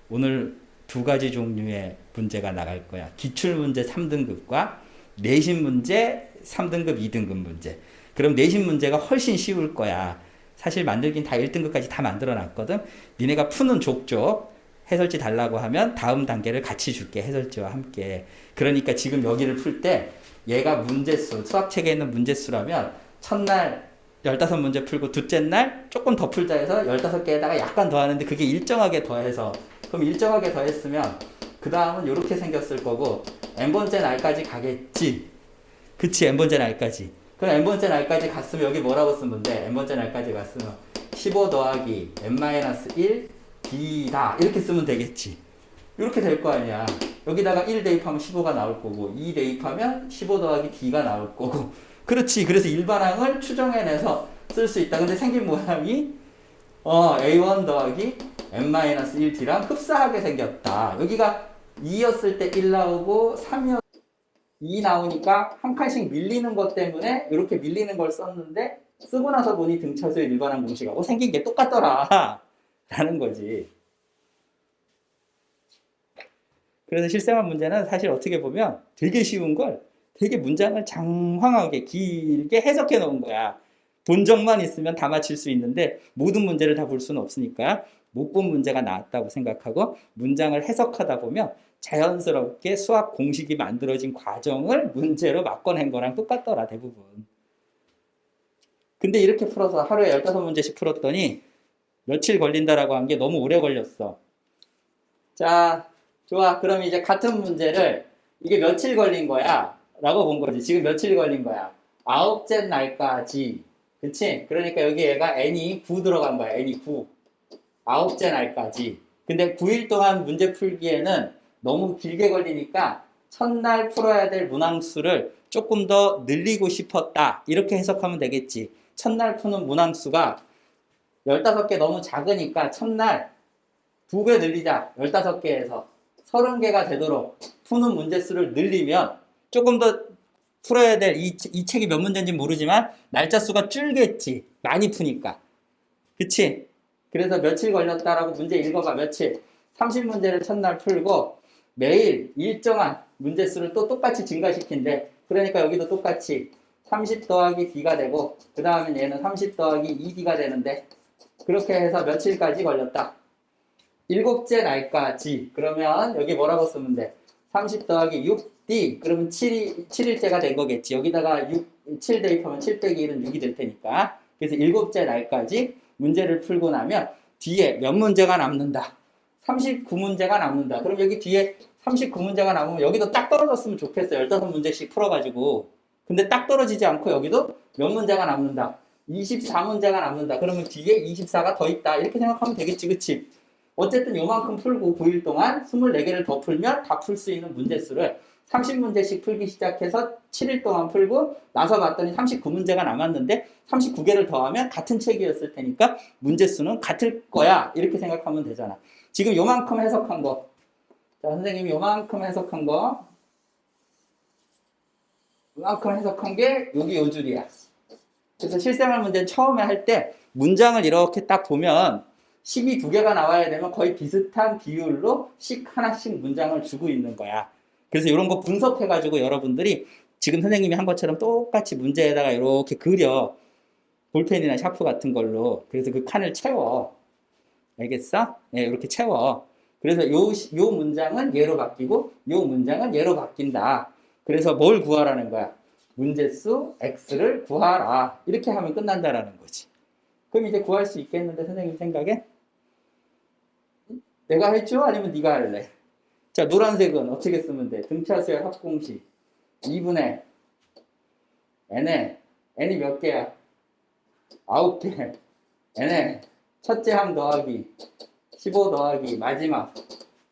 오늘 두 가지 종류의 문제가 나갈 거야. 기출문제 3등급과 내신 문제 3등급, 2등급 문제. 그럼 내신 문제가 훨씬 쉬울 거야. 사실 만들긴 다 1등급까지 다 만들어 놨거든. 니네가 푸는 족족 해설지 달라고 하면 다음 단계를 같이 줄게. 해설지와 함께. 그러니까 지금 여기를 풀 때 얘가 문제수, 수학책에 있는 문제수라면 첫날 15문제 풀고 둘째 날 조금 더 풀자 해서 15개에다가 약간 더 하는데 그게 일정하게 더해서 그럼 일정하게 더했으면 그 다음은 이렇게 생겼을 거고 n번째 날까지 가겠지. 그치, n번째 날까지. 그럼 n번째 날까지 갔으면 여기 뭐라고 쓰면 돼? n번째 날까지 갔으면 15 더하기 n-1 d다 이렇게 쓰면 되겠지. 이렇게 될 거 아니야. 여기다가 1 대입하면 15가 나올 거고 2 대입하면 15 더하기 d가 나올 거고. 그렇지. 그래서 일반항을 추정해내서 쓸 수 있다. 근데 생긴 모양이 a1 더하기 n-1d랑 흡사하게 생겼다. 여기가 2였을 때 1 나오고 3이었을 때 2 나오니까 한 칸씩 밀리는 것 때문에 이렇게 밀리는 걸 썼는데 쓰고 나서 보니 등차수의 일반항 공식하고 생긴 게 똑같더라 라는 거지. 그래서 실생활 문제는 사실 어떻게 보면 되게 쉬운 걸 되게 문장을 장황하게 길게 해석해 놓은 거야. 본적만 있으면 다 맞힐 수 있는데 모든 문제를 다 볼 수는 없으니까 못 본 문제가 나왔다고 생각하고 문장을 해석하다 보면 자연스럽게 수학 공식이 만들어진 과정을 문제로 바꿔낸 거랑 똑같더라 대부분. 근데 이렇게 풀어서 하루에 15문제씩 풀었더니 며칠 걸린다라고 한 게 너무 오래 걸렸어. 자, 좋아. 그럼 이제 같은 문제를 이게 며칠 걸린 거야? 라고 본 거지. 지금 며칠 걸린 거야? 9째 날까지. 그치? 그러니까 여기 얘가 n이 9 들어간 거야. n이 9. 9째 날까지. 근데 9일 동안 문제 풀기에는 너무 길게 걸리니까 첫날 풀어야 될 문항수를 조금 더 늘리고 싶었다. 이렇게 해석하면 되겠지. 첫날 푸는 문항수가 15개 너무 작으니까 첫날 2배 늘리자. 15개에서 30개가 되도록 푸는 문제수를 늘리면 조금 더 풀어야 될 이 책이 몇 문제인지 모르지만 날짜 수가 줄겠지. 많이 푸니까. 그치? 그래서 며칠 걸렸다라고 문제 읽어봐. 며칠. 30문제를 첫날 풀고 매일 일정한 문제수를 또 똑같이 증가시킨대. 그러니까 여기도 똑같이 30 더하기 d가 되고 그 다음에 얘는 30 더하기 2d가 되는데 그렇게 해서 며칠까지 걸렸다. 7째 날까지. 그러면 여기 뭐라고 쓰면 돼? 30 더하기 6d. 그러면 7일째가 된 거겠지. 여기다가 7 대입하면 7 빼기 1은 6이 될 테니까. 그래서 7째 날까지 문제를 풀고 나면 뒤에 몇 문제가 남는다? 39문제가 남는다. 그럼 여기 뒤에 39문제가 남으면 여기도 딱 떨어졌으면 좋겠어요. 15문제씩 풀어가지고. 근데 딱 떨어지지 않고 여기도 몇 문제가 남는다? 24문제가 남는다. 그러면 뒤에 24가 더 있다. 이렇게 생각하면 되겠지. 그치? 어쨌든 요만큼 풀고 9일 동안 24개를 더 풀면 다 풀 수 있는 문제수를 30문제씩 풀기 시작해서 7일 동안 풀고 나서 봤더니 39문제가 남았는데 39개를 더하면 같은 책이었을 테니까 문제수는 같을 거야. 이렇게 생각하면 되잖아. 지금 요만큼 해석한 거. 자, 선생님이 요만큼 해석한 거. 요만큼 해석한 게 여기 요 줄이야. 그래서 실생활 문제 처음에 할 때 문장을 이렇게 딱 보면 식이 2개가 나와야 되면 거의 비슷한 비율로 식 하나씩 문장을 주고 있는 거야. 그래서 이런 거 분석해가지고 여러분들이 지금 선생님이 한 것처럼 똑같이 문제에다가 이렇게 그려. 볼펜이나 샤프 같은 걸로. 그래서 그 칸을 채워. 알겠어? 네, 이렇게 채워. 그래서 요 문장은 얘로 바뀌고 요 문장은 얘로 바뀐다. 그래서 뭘 구하라는 거야? 문제수 x를 구하라. 이렇게 하면 끝난다라는 거지. 그럼 이제 구할 수 있겠는데 선생님 생각에? 내가 해줘? 아니면 네가 할래? 자, 노란색은 어떻게 쓰면 돼? 등차수의 합공식 2분의 n이 몇 개야? 9개. n에 첫째 항 더하기 15 더하기 마지막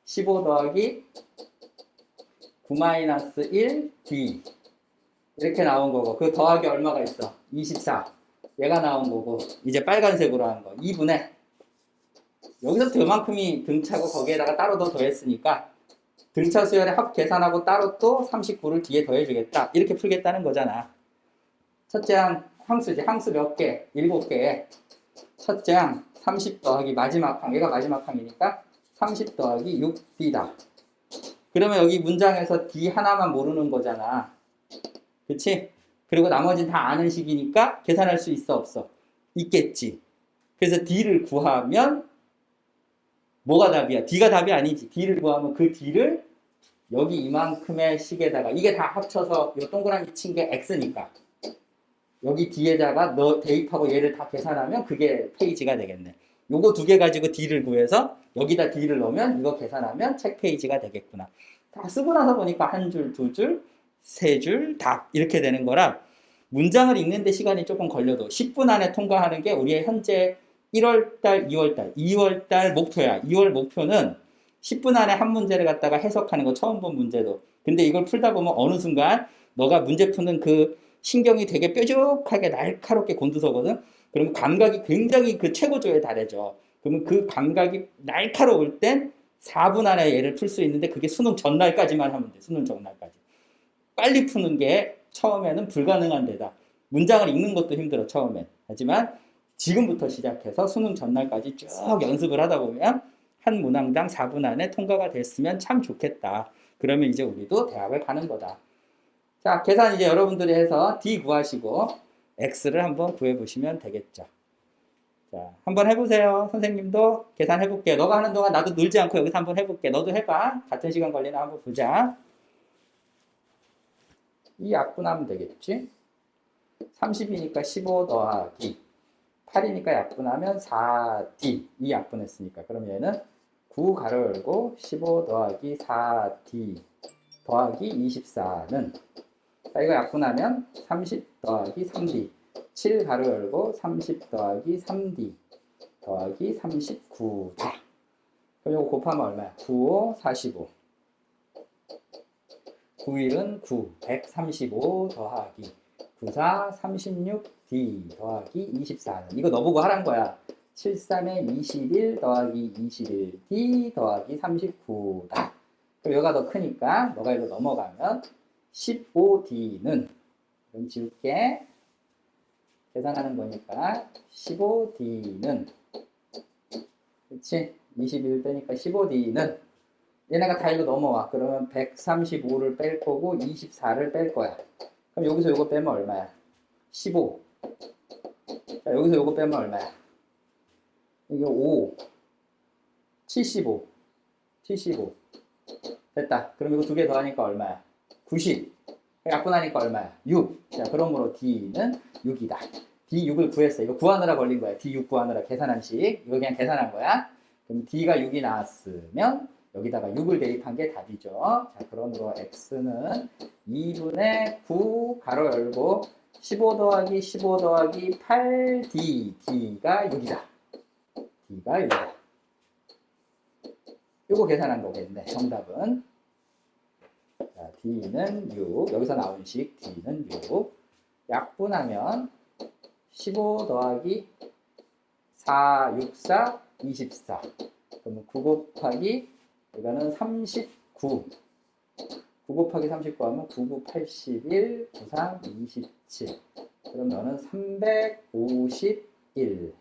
15 더하기 9-1 d 이렇게 나온 거고 그 더하기 얼마가 있어? 24. 얘가 나온 거고 이제 빨간색으로 한 거 2분의 여기서부터 요만큼이 등차고 거기에다가 따로 더 더했으니까 등차 수열의 합 계산하고 따로 또 39를 뒤에 더해주겠다. 이렇게 풀겠다는 거잖아. 첫째 항수지. 항수 몇 개? 7개. 첫째 항 30 더하기 마지막 항. 얘가 마지막 항이니까 30 더하기 6d다. 그러면 여기 문장에서 d 하나만 모르는 거잖아. 그치? 그리고 나머지는 다 아는 식이니까 계산할 수 있어 없어? 있겠지. 그래서 d를 구하면 뭐가 답이야? d가 답이 아니지. d를 구하면 그 d를 여기 이만큼의 식에다가 이게 다 합쳐서 이 동그라미 친 게 x니까 여기 d에다가 너 대입하고 얘를 다 계산하면 그게 페이지가 되겠네. 요거 2개 가지고 d를 구해서 여기다 d를 넣으면 이거 계산하면 책 페이지가 되겠구나. 다 쓰고 나서 보니까 한 줄, 두 줄, 세 줄, 답 이렇게 되는 거라 문장을 읽는데 시간이 조금 걸려도 10분 안에 통과하는 게 우리의 현재 1월달, 2월달 목표야. 2월 목표는 10분 안에 한 문제를 갖다가 해석하는 거 처음 본 문제도. 근데 이걸 풀다 보면 어느 순간 너가 문제 푸는 그 신경이 되게 뾰족하게 날카롭게 곤두서거든. 그러면 감각이 굉장히 그 최고조에 달해져. 그러면 그 감각이 날카로울 땐 4분 안에 얘를 풀 수 있는데 그게 수능 전날까지만 하면 돼. 수능 전날까지. 빨리 푸는 게 처음에는 불가능한 데다. 문장을 읽는 것도 힘들어, 처음엔. 하지만 지금부터 시작해서 수능 전날까지 쭉 연습을 하다 보면 한 문항당 4분 안에 통과가 됐으면 참 좋겠다. 그러면 이제 우리도 대학을 가는 거다. 자, 계산 이제 여러분들이 해서 D 구하시고 X를 한번 구해보시면 되겠죠. 자, 한번 해보세요. 선생님도 계산해볼게. 너가 하는 동안 나도 놀지 않고 여기서 한번 해볼게. 너도 해봐. 같은 시간 걸리나 한번 보자. 이 약분하면 되겠지? 30이니까 15 더하기 8이니까 약분하면 4D. 이 약분했으니까. 그럼 얘는 9 가로 열고 15 더하기 4D 더하기 24는, 자, 이거 약분하면 30 더하기 3D 7 가로 열고 30 더하기 3D 더하기 39다. 그럼 이거 곱하면 얼마야? 95, 45. 91은 9, 135 더하기 94, 36D 더하기 24는, 이거 너보고 하란 거야. 73에 21 더하기 21D 더하기 39다. 그럼 여기가 더 크니까 너가 이거 넘어가면 15D는, 그럼 지울게. 계산하는 거니까 15D는, 그렇지? 21 빼니까 15D는, 얘네가 다 이거 넘어와. 그러면 135를 뺄 거고 24를 뺄 거야. 그럼 여기서 이거 빼면 얼마야? 15. 자, 여기서 이거 빼면 얼마야? 이게 5. 75. 75. 됐다. 그럼 이거 두 개 더하니까 얼마야? 90. 약분하니까 얼마야? 6. 자, 그러므로 D는 6이다. D6을 구했어. 이거 구하느라 걸린 거야. D6 구하느라 계산한 식. 이거 그냥 계산한 거야. 그럼 D가 6이 나왔으면 여기다가 6을 대입한 게 답이죠. 자, 그러므로 X는 2분의 9 가로 열고 15 더하기 15 더하기 8D. D가 6이다. D가 6이다. 요거 계산한 거겠네. 정답은. 자, D는 6. 여기서 나온 식 D는 6. 약분하면 15 더하기 4, 6, 4, 24. 그러면 9 곱하기, 이거는 39. 9 곱하기 39 하면 9, 9, 81, 9, 3, 27. 그럼 너는 351.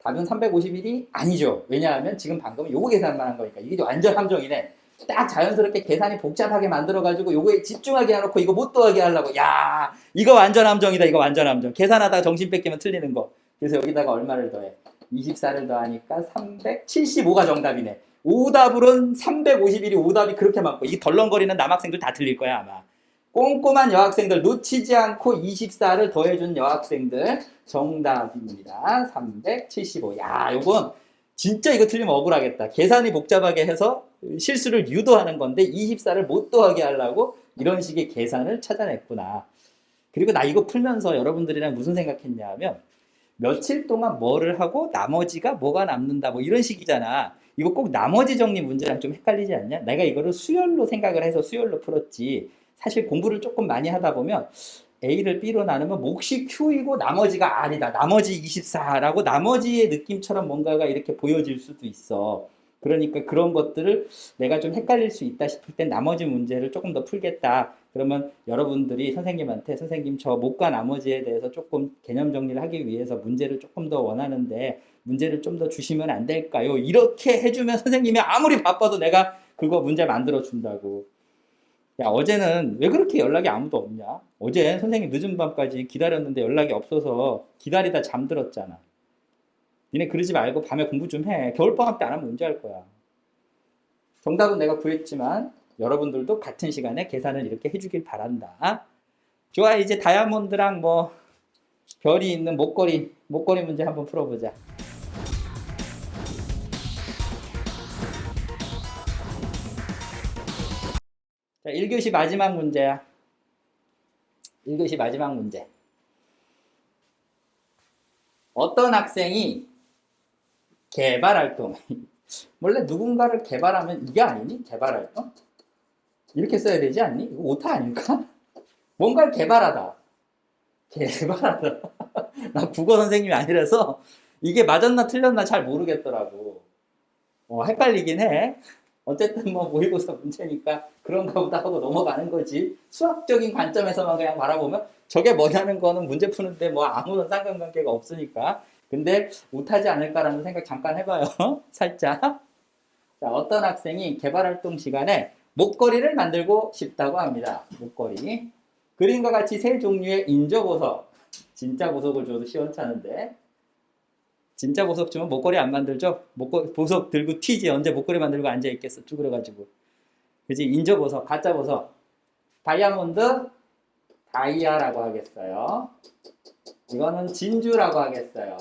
답은 351이 아니죠. 왜냐하면 지금 방금 요거 계산만 한 거니까. 이게 완전 함정이네. 딱 자연스럽게 계산이 복잡하게 만들어가지고 요거에 집중하게 해놓고 이거 못 더하게 하려고. 야, 이거 완전 함정이다. 이거 완전 함정. 계산하다가 정신 뺏기면 틀리는 거. 그래서 여기다가 얼마를 더해? 24를 더하니까 375가 정답이네. 오답으로는 351이 오답이 그렇게 많고, 이 덜렁거리는 남학생들 다 틀릴 거야 아마. 꼼꼼한 여학생들, 놓치지 않고 24를 더해준 여학생들 정답입니다. 375. 야, 요건 진짜 이거 틀리면 억울하겠다. 계산이 복잡하게 해서 실수를 유도하는 건데 24를 못 더하게 하려고 이런 식의 계산을 찾아냈구나. 그리고 나 이거 풀면서 여러분들이랑 무슨 생각했냐 하면, 며칠 동안 뭐를 하고 나머지가 뭐가 남는다 뭐 이런 식이잖아. 이거 꼭 나머지 정리 문제랑 좀 헷갈리지 않냐? 내가 이거를 수열로 생각을 해서 수열로 풀었지. 사실 공부를 조금 많이 하다 보면 A를 B로 나누면 몫이 Q이고 나머지가 R이다. 나머지 24라고 나머지의 느낌처럼 뭔가가 이렇게 보여질 수도 있어. 그러니까 그런 것들을 내가 좀 헷갈릴 수 있다 싶을 땐 나머지 문제를 조금 더 풀겠다. 그러면 여러분들이 선생님한테, 선생님 저 몫과 나머지에 대해서 조금 개념 정리를 하기 위해서 문제를 조금 더 원하는데 문제를 좀 더 주시면 안 될까요? 이렇게 해주면 선생님이 아무리 바빠도 내가 그거 문제 만들어 준다고. 야, 어제는 왜 그렇게 연락이 아무도 없냐? 어제 선생님 늦은 밤까지 기다렸는데 연락이 없어서 기다리다 잠들었잖아. 니네 그러지 말고 밤에 공부 좀 해. 겨울방학 때 안 하면 언제 할 거야? 정답은 내가 구했지만 여러분들도 같은 시간에 계산을 이렇게 해주길 바란다. 좋아, 이제 다이아몬드랑 뭐 별이 있는 목걸이 문제 한번 풀어보자. 자, 1교시 마지막 문제야. 1교시 마지막 문제. 어떤 학생이 개발활동. 원래 누군가를 개발하면 이게 아니니? 개발활동? 이렇게 써야 되지 않니? 이거 오타 아닐까? 뭔가를 개발하다. 개발하다. 나 국어 선생님이 아니라서 이게 맞았나 틀렸나 잘 모르겠더라고. 헷갈리긴 해. 어쨌든 뭐 모의고사 문제니까 그런가 보다 하고 넘어가는 거지. 수학적인 관점에서만 그냥 바라보면 저게 뭐냐는 거는 문제 푸는데 뭐 아무런 상관관계가 없으니까. 근데 못하지 않을까라는 생각 잠깐 해봐요. 살짝. 자, 어떤 학생이 개발활동 시간에 목걸이를 만들고 싶다고 합니다. 목걸이. 그림과 같이 세 종류의 인조보석. 진짜 보석을 줘도 시원찮은데. 진짜 보석 주면 목걸이 안 만들죠? 보석 들고 튀지. 언제 목걸이 만들고 앉아있겠어. 쭈그려가지고. 그지? 인조 보석, 가짜 보석. 다이아몬드, 다이아라고 하겠어요. 이거는 진주라고 하겠어요.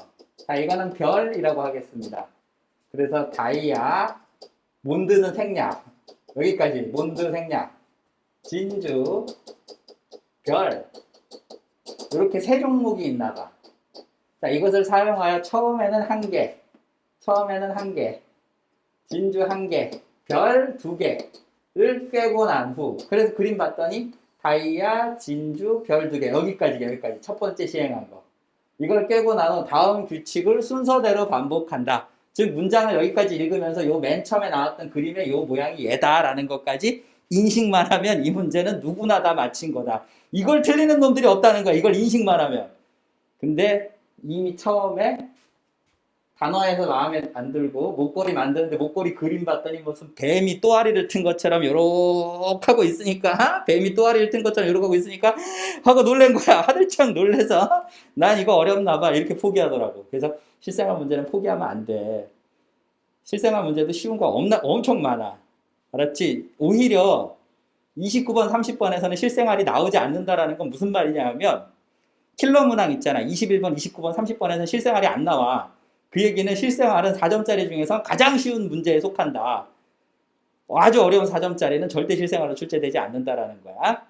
자, 이거는 별이라고 하겠습니다. 그래서 다이아, 몬드는 생략. 여기까지. 몬드 생략. 진주, 별. 이렇게 세 종목이 있나 봐. 자, 이것을 사용하여 처음에는 한 개, 진주 한 개, 별 두 개를 꿰고 난 후, 그래서 그림 봤더니 다이아, 진주, 별 두 개, 여기까지 첫 번째 시행한 거. 이걸 꿰고 난 후 다음 규칙을 순서대로 반복한다. 즉 문장을 여기까지 읽으면서 요 맨 처음에 나왔던 그림의 요 모양이 얘다라는 것까지 인식만 하면 이 문제는 누구나 다 맞힌 거다. 이걸 틀리는 놈들이 없다는 거야. 이걸 인식만 하면. 근데 이미 처음에 단어에서 마음에 안 들고 목걸이 만드는데 목걸이 그림 봤더니 무슨 뱀이 또아리를 튼 것처럼 요렇게 하고 있으니까 뱀이 또아리를 튼 것처럼 요렇게 하고 있으니까 하고 놀란 거야. 하들짝 놀래서 난 이거 어렵나 봐 이렇게 포기하더라고. 그래서 실생활 문제는 포기하면 안 돼. 실생활 문제도 쉬운 거 엄청 많아. 알았지? 오히려 29번 30번에서는 실생활이 나오지 않는다라는 건 무슨 말이냐 하면 킬러 문항 있잖아. 21번, 29번, 30번에는 실생활이 안 나와. 그 얘기는 실생활은 4점짜리 중에서 가장 쉬운 문제에 속한다. 아주 어려운 4점짜리는 절대 실생활로 출제되지 않는다라는 거야.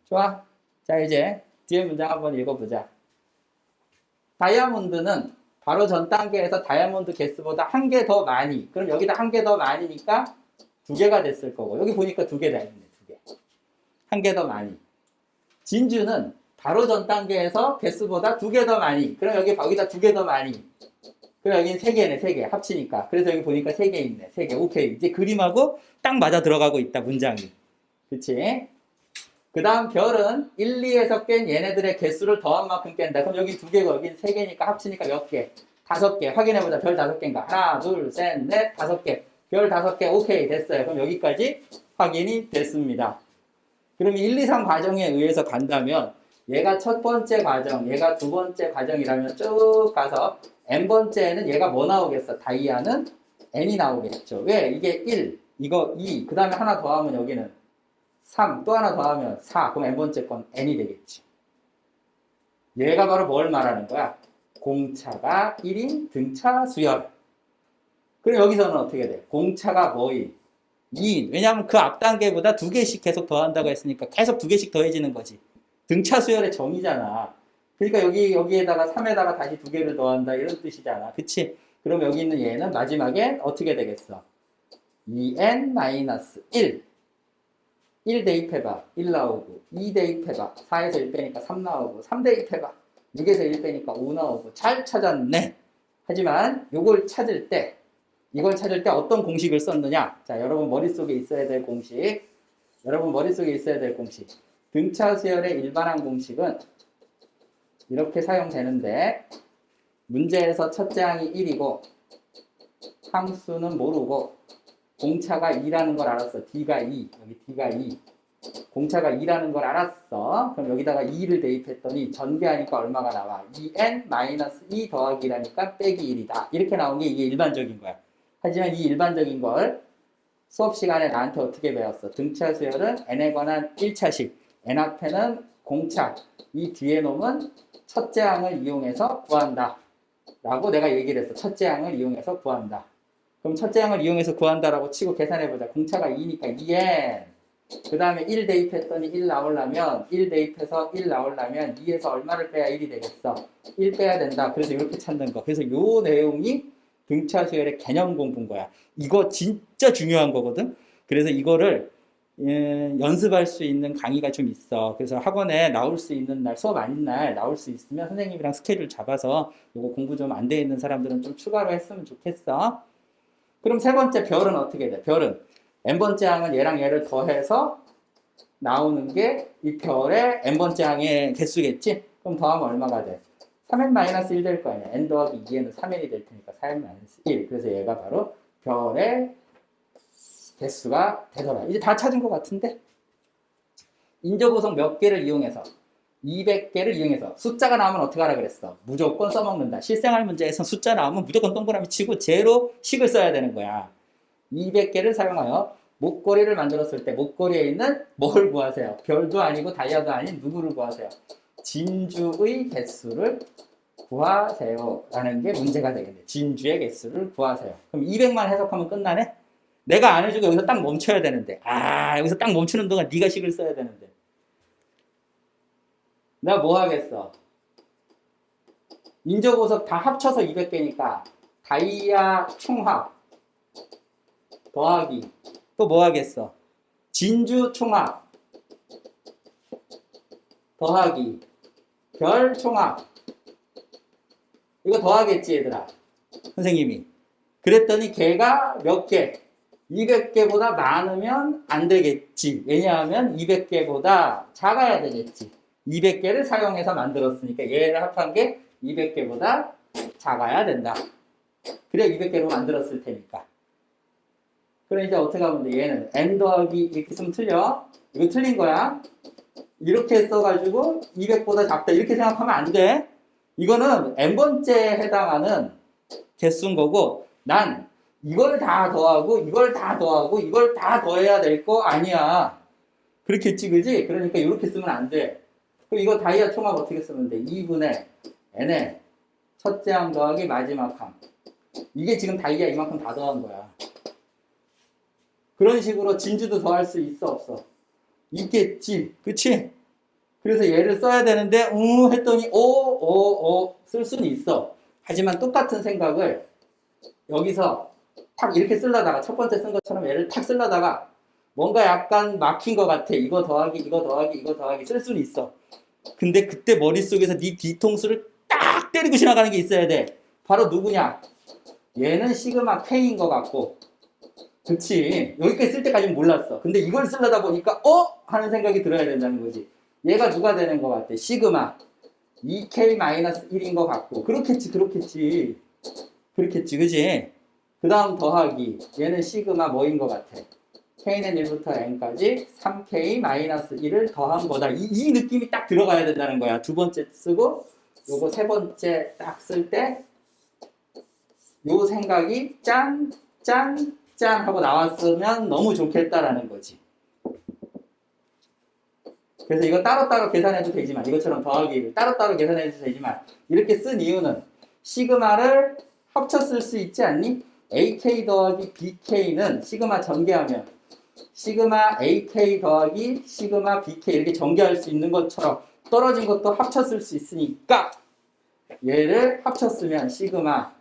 좋아. 자, 이제 뒤에 문장 한번 읽어보자. 다이아몬드는 바로 전 단계에서 다이아몬드 개수보다 한 개 더 많이. 그럼 여기다 한 개 더 많이니까 두 개가 됐을 거고. 여기 보니까 두 개 다 있네. 두 개. 한 개 더 많이. 진주는 바로 전 단계에서 개수보다 두 개 더 많이. 그럼 여기다 두 개 더 많이. 그럼 여기는 세 개네, 세 개. 합치니까. 그래서 여기 보니까 세 개 있네. 세 개. 오케이. 이제 그림하고 딱 맞아 들어가고 있다, 문장이. 그치? 그 다음 별은 1, 2에서 깬 얘네들의 개수를 더한 만큼 깬다. 그럼 여기 두 개고 여기 세 개니까 합치니까 몇 개? 5개. 확인해보자. 별 5개인가? 하나, 둘, 셋, 넷, 5개. 별 5개. 오케이. 됐어요. 그럼 여기까지 확인이 됐습니다. 그럼 1, 2, 3 과정에 의해서 간다면 얘가 첫 번째 과정, 얘가 두 번째 과정이라면 쭉 가서 n번째에는 얘가 뭐 나오겠어? 다이아는 n이 나오겠죠. 왜? 이게 1, 이거 2, 그 다음에 하나 더 하면 여기는 3, 또 하나 더 하면 4, 그럼 n번째 건 n이 되겠지. 얘가 바로 뭘 말하는 거야? 공차가 1인 등차 수열. 그럼 여기서는 어떻게 돼? 공차가 뭐인? 2인. 왜냐하면 그 앞 단계보다 두 개씩 계속 더한다고 했으니까 계속 두 개씩 더해지는 거지. 등차 수열의 정의잖아. 그러니까 여기에다가 3에다가 다시 두 개를 더한다 이런 뜻이잖아. 그치? 그럼 여기 있는 얘는 마지막에 어떻게 되겠어? 2n-1 1 대입해봐. 1 나오고 2 대입해봐. 4에서 1 빼니까 3 나오고 3 대입해봐. 6에서 1 빼니까 5 나오고 잘 찾았네. 하지만 이걸 찾을 때 어떤 공식을 썼느냐? 자, 여러분 머릿속에 있어야 될 공식. 등차 수열의 일반항 공식은 이렇게 사용되는데 문제에서 첫째 항이 1이고 항수는 모르고 공차가 2라는 걸 알았어. D가 2. 여기 D가 2. 공차가 2라는 걸 알았어. 그럼 여기다가 2를 대입했더니 전개하니까 얼마가 나와? 2n-2 더하기 1하니까 빼기 1이다. 이렇게 나온 게 이게 일반적인 거야. 하지만 이 일반적인 걸 수업 시간에 나한테 어떻게 배웠어? 등차 수열은 n에 관한 1차식. n 앞에는 공차. 이 뒤에 놈은 첫째 항을 이용해서 구한다. 라고 내가 얘기를 했어. 첫째 항을 이용해서 구한다. 그럼 첫째 항을 이용해서 구한다라고 치고 계산해보자. 공차가 2니까 2n. 그 다음에 1 대입했더니 1 나오려면 1 대입해서 1 나오려면 2에서 얼마를 빼야 1이 되겠어? 1 빼야 된다. 그래서 이렇게 찾는 거. 그래서 요 내용이 등차 수열의 개념 공부인 거야. 이거 진짜 중요한 거거든. 그래서 이거를 연습할 수 있는 강의가 좀 있어. 그래서 학원에 나올 수 있는 날, 수업 아닌 날 나올 수 있으면 선생님이랑 스케줄 잡아서 이거 공부 좀 안 돼 있는 사람들은 좀 추가로 했으면 좋겠어. 그럼 세 번째 별은 어떻게 돼? 별은 n번째 항은 얘랑 얘를 더해서 나오는 게 이 별의 n번째 항의 개수겠지? 그럼 더하면 얼마가 돼? 3n-1 될 거 아니야. n 더하기 2에는 3n이 될 테니까 4n-1. 그래서 얘가 바로 별의 개수가 되더라. 이제 다 찾은 것 같은데? 인조구성 몇 개를 이용해서 200개를 이용해서 숫자가 나오면 어떻게 하라 그랬어? 무조건 써먹는다. 실생활 문제에서 숫자 나오면 무조건 동그라미 치고 제로 식을 써야 되는 거야. 200개를 사용하여 목걸이를 만들었을 때 목걸이에 있는 뭘 구하세요? 별도 아니고 다이아도 아닌 누구를 구하세요? 진주의 개수를 구하세요 라는 게 문제가 되겠네. 진주의 개수를 구하세요. 그럼 200만 해석하면 끝나네? 내가 안 해주고 여기서 딱 멈춰야 되는데, 여기서 딱 멈추는 동안 네가 식을 써야 되는데 내가 뭐 하겠어? 인조보석 다 합쳐서 200개니까 다이아 총합 더하기 또 뭐 하겠어? 진주 총합 더하기 별 총합 이거 더하겠지 얘들아 선생님이. 그랬더니 걔가 몇 개? 200개보다 많으면 안 되겠지. 왜냐하면 200개보다 작아야 되겠지. 200개를 사용해서 만들었으니까 얘를 합한 게 200개보다 작아야 된다. 그래 200개로 만들었을 테니까. 그럼 이제 어떻게 하면 돼? 얘는 n 더하기 이렇게 쓰면 틀려. 이거 틀린 거야. 이렇게 써가지고 200보다 작다 이렇게 생각하면 안 돼. 이거는 n번째에 해당하는 개수인 거고 난 이걸 다 더하고 이걸 다 더하고 이걸 다 더해야 될 거 아니야. 그렇겠지 그지? 그러니까 이렇게 쓰면 안 돼. 그럼 이거 다이아 총합 어떻게 쓰면 돼? 2분의 n의 첫째 항 더하기 마지막 항. 이게 지금 다이아 이만큼 다 더한 거야. 그런 식으로 진주도 더할 수 있어 없어? 있겠지 그치? 그래서 얘를 써야 되는데 했더니 쓸 수는 있어. 하지만 똑같은 생각을 여기서 탁 이렇게 쓰려다가 첫 번째 쓴 것처럼 얘를 탁 쓰려다가 뭔가 약간 막힌 것 같아. 이거 더하기 이거 더하기 이거 더하기 쓸 수는 있어. 근데 그때 머릿속에서 네 뒤통수를 딱 때리고 지나가는 게 있어야 돼. 바로 누구냐? 얘는 시그마 K인 것 같고 그치? 여기까지 쓸 때까지는 몰랐어. 근데 이걸 쓰려다 보니까 하는 생각이 들어야 된다는 거지. 얘가 누가 되는 것 같아? 시그마 2K-1인 것 같고 그렇겠지 그렇겠지 그치? 그 다음 더하기 얘는 시그마 뭐인 것 같아? K는 1부터 N까지 3K-1을 더한 거다. 이 느낌이 딱 들어가야 된다는 거야. 두 번째 쓰고 요거 세 번째 딱 쓸 때 요 생각이 짠 하고 나왔으면 너무 좋겠다라는 거지. 그래서 이거 따로따로 계산해도 되지만 이것처럼 더하기를 따로따로 계산해도 되지만 이렇게 쓴 이유는 시그마를 합쳐 쓸 수 있지 않니? AK 더하기 BK는 시그마 전개하면 시그마 AK 더하기 시그마 BK 이렇게 전개할 수 있는 것처럼 떨어진 것도 합쳐 쓸 수 있으니까 얘를 합쳤으면 시그마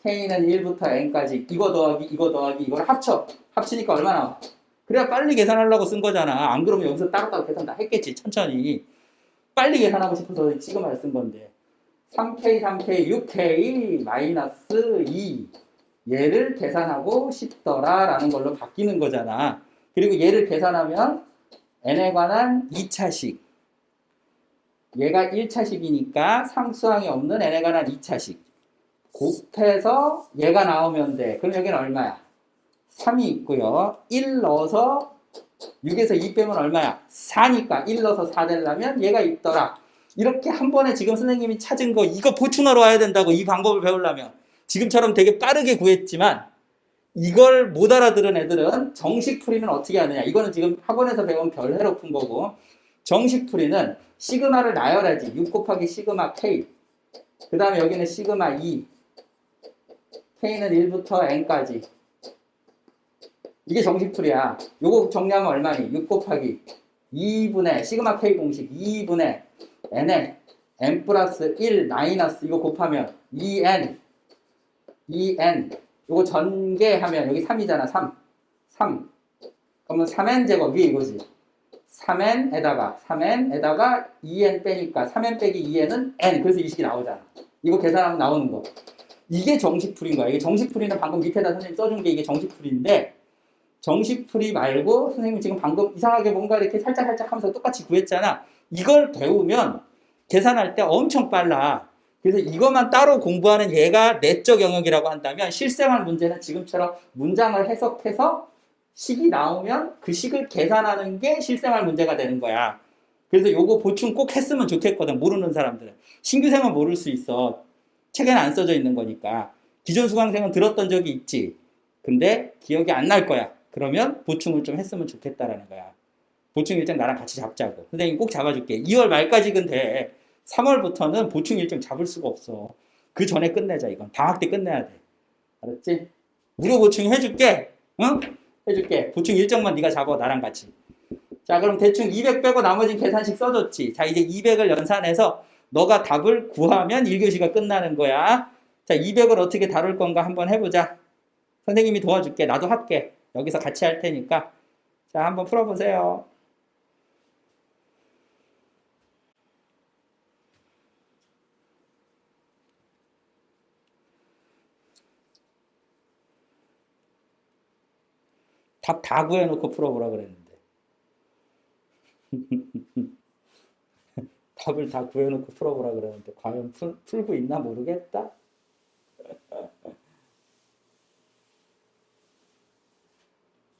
K는 1부터 N까지 이거 더하기 이걸 합치니까 얼마 나와? 그래야 빨리 계산하려고 쓴 거잖아. 안 그러면 여기서 따로따로 계산 다 했겠지. 천천히. 빨리 계산하고 싶어서 시그마를 쓴 건데 3K, 6K, 마이너스 2 얘를 계산하고 싶더라 라는 걸로 바뀌는 거잖아. 그리고 얘를 계산하면 n에 관한 2차식 얘가 1차식이니까 상수항이 없는 n에 관한 2차식 곱해서 얘가 나오면 돼. 그럼 여기는 얼마야? 3이 있고요. 1 넣어서 6에서 2 빼면 얼마야? 4니까 1 넣어서 4 되려면 얘가 있더라. 이렇게 한 번에 지금 선생님이 찾은 거 이거 보충하러 와야 된다고. 이 방법을 배우려면 지금처럼 되게 빠르게 구했지만 이걸 못 알아들은 애들은 정식 풀이는 어떻게 하느냐. 이거는 지금 학원에서 배운 별해로 푼 거고 정식 풀이는 시그마를 나열하지. 6 곱하기 시그마 K 그 다음에 여기는 시그마 2 K는 1부터 N까지 이게 정식풀이야. 요거 정리하면 얼마니? 6 곱하기 2분의 시그마 K 공식 2분의 N에 N 플러스 1 마이너스 이거 곱하면 2N 2n 요거 전개하면 여기 3이잖아. 3 그러면 3n 제곱 위에 이거지. 3n에다가 2n 빼니까 3n 빼기 2n은 n. 그래서 이 식이 나오잖아. 이거 계산하면 나오는 거. 이게 정식풀이인 거야. 이게 정식풀이는 방금 밑에다 선생님 써준 게 이게 정식풀이인데, 정식풀이 말고 선생님 지금 방금 이상하게 뭔가 이렇게 살짝 하면서 똑같이 구했잖아. 이걸 배우면 계산할 때 엄청 빨라. 그래서 이것만 따로 공부하는 얘가 내적 영역이라고 한다면, 실생활 문제는 지금처럼 문장을 해석해서 식이 나오면 그 식을 계산하는 게 실생활 문제가 되는 거야. 그래서 요거 보충 꼭 했으면 좋겠거든. 모르는 사람들은. 신규생은 모를 수 있어. 책에는 안 써져 있는 거니까. 기존 수강생은 들었던 적이 있지. 근데 기억이 안 날 거야. 그러면 보충을 좀 했으면 좋겠다라는 거야. 보충 일정 나랑 같이 잡자고. 선생님 꼭 잡아줄게. 2월 말까지는 돼. 3월부터는 보충 일정 잡을 수가 없어. 그 전에 끝내자 이건. 방학 때 끝내야 돼. 알았지? 무료 보충 해줄게. 응? 해줄게. 보충 일정만 네가 잡아. 나랑 같이. 자, 그럼 대충 200 빼고 나머지는 계산식 써줬지. 자, 이제 200을 연산해서 너가 답을 구하면 1교시가 끝나는 거야. 자, 200을 어떻게 다룰 건가 한번 해보자. 선생님이 도와줄게. 나도 할게. 여기서 같이 할 테니까. 자, 한번 풀어보세요. 답 다 구해놓고 풀어보라 그랬는데. 답을 다 구해놓고 풀어보라 그러는데 과연 풀고 있나 모르겠다.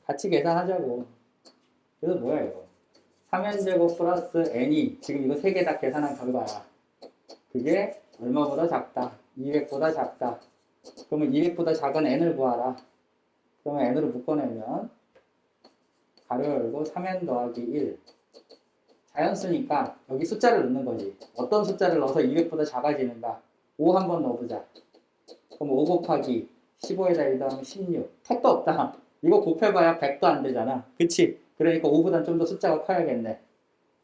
같이 계산하자고. 그래서 뭐야 이거. 3n제곱 플러스 n이 지금 이거 3개 다 계산한 결과야. 그게 얼마보다 작다. 200보다 작다. 그러면 200보다 작은 n을 구하라. 그러면 n으로 묶어내면 가로 열고 3n 더하기 1. 자연수니까 여기 숫자를 넣는 거지. 어떤 숫자를 넣어서 200보다 작아지는가. 5 한번 넣어보자. 그럼 5 곱하기 15에다 1 더하면 16. 택도 없다. 이거 곱해봐야 100도 안 되잖아. 그치? 그러니까 5보단 좀 더 숫자가 커야겠네.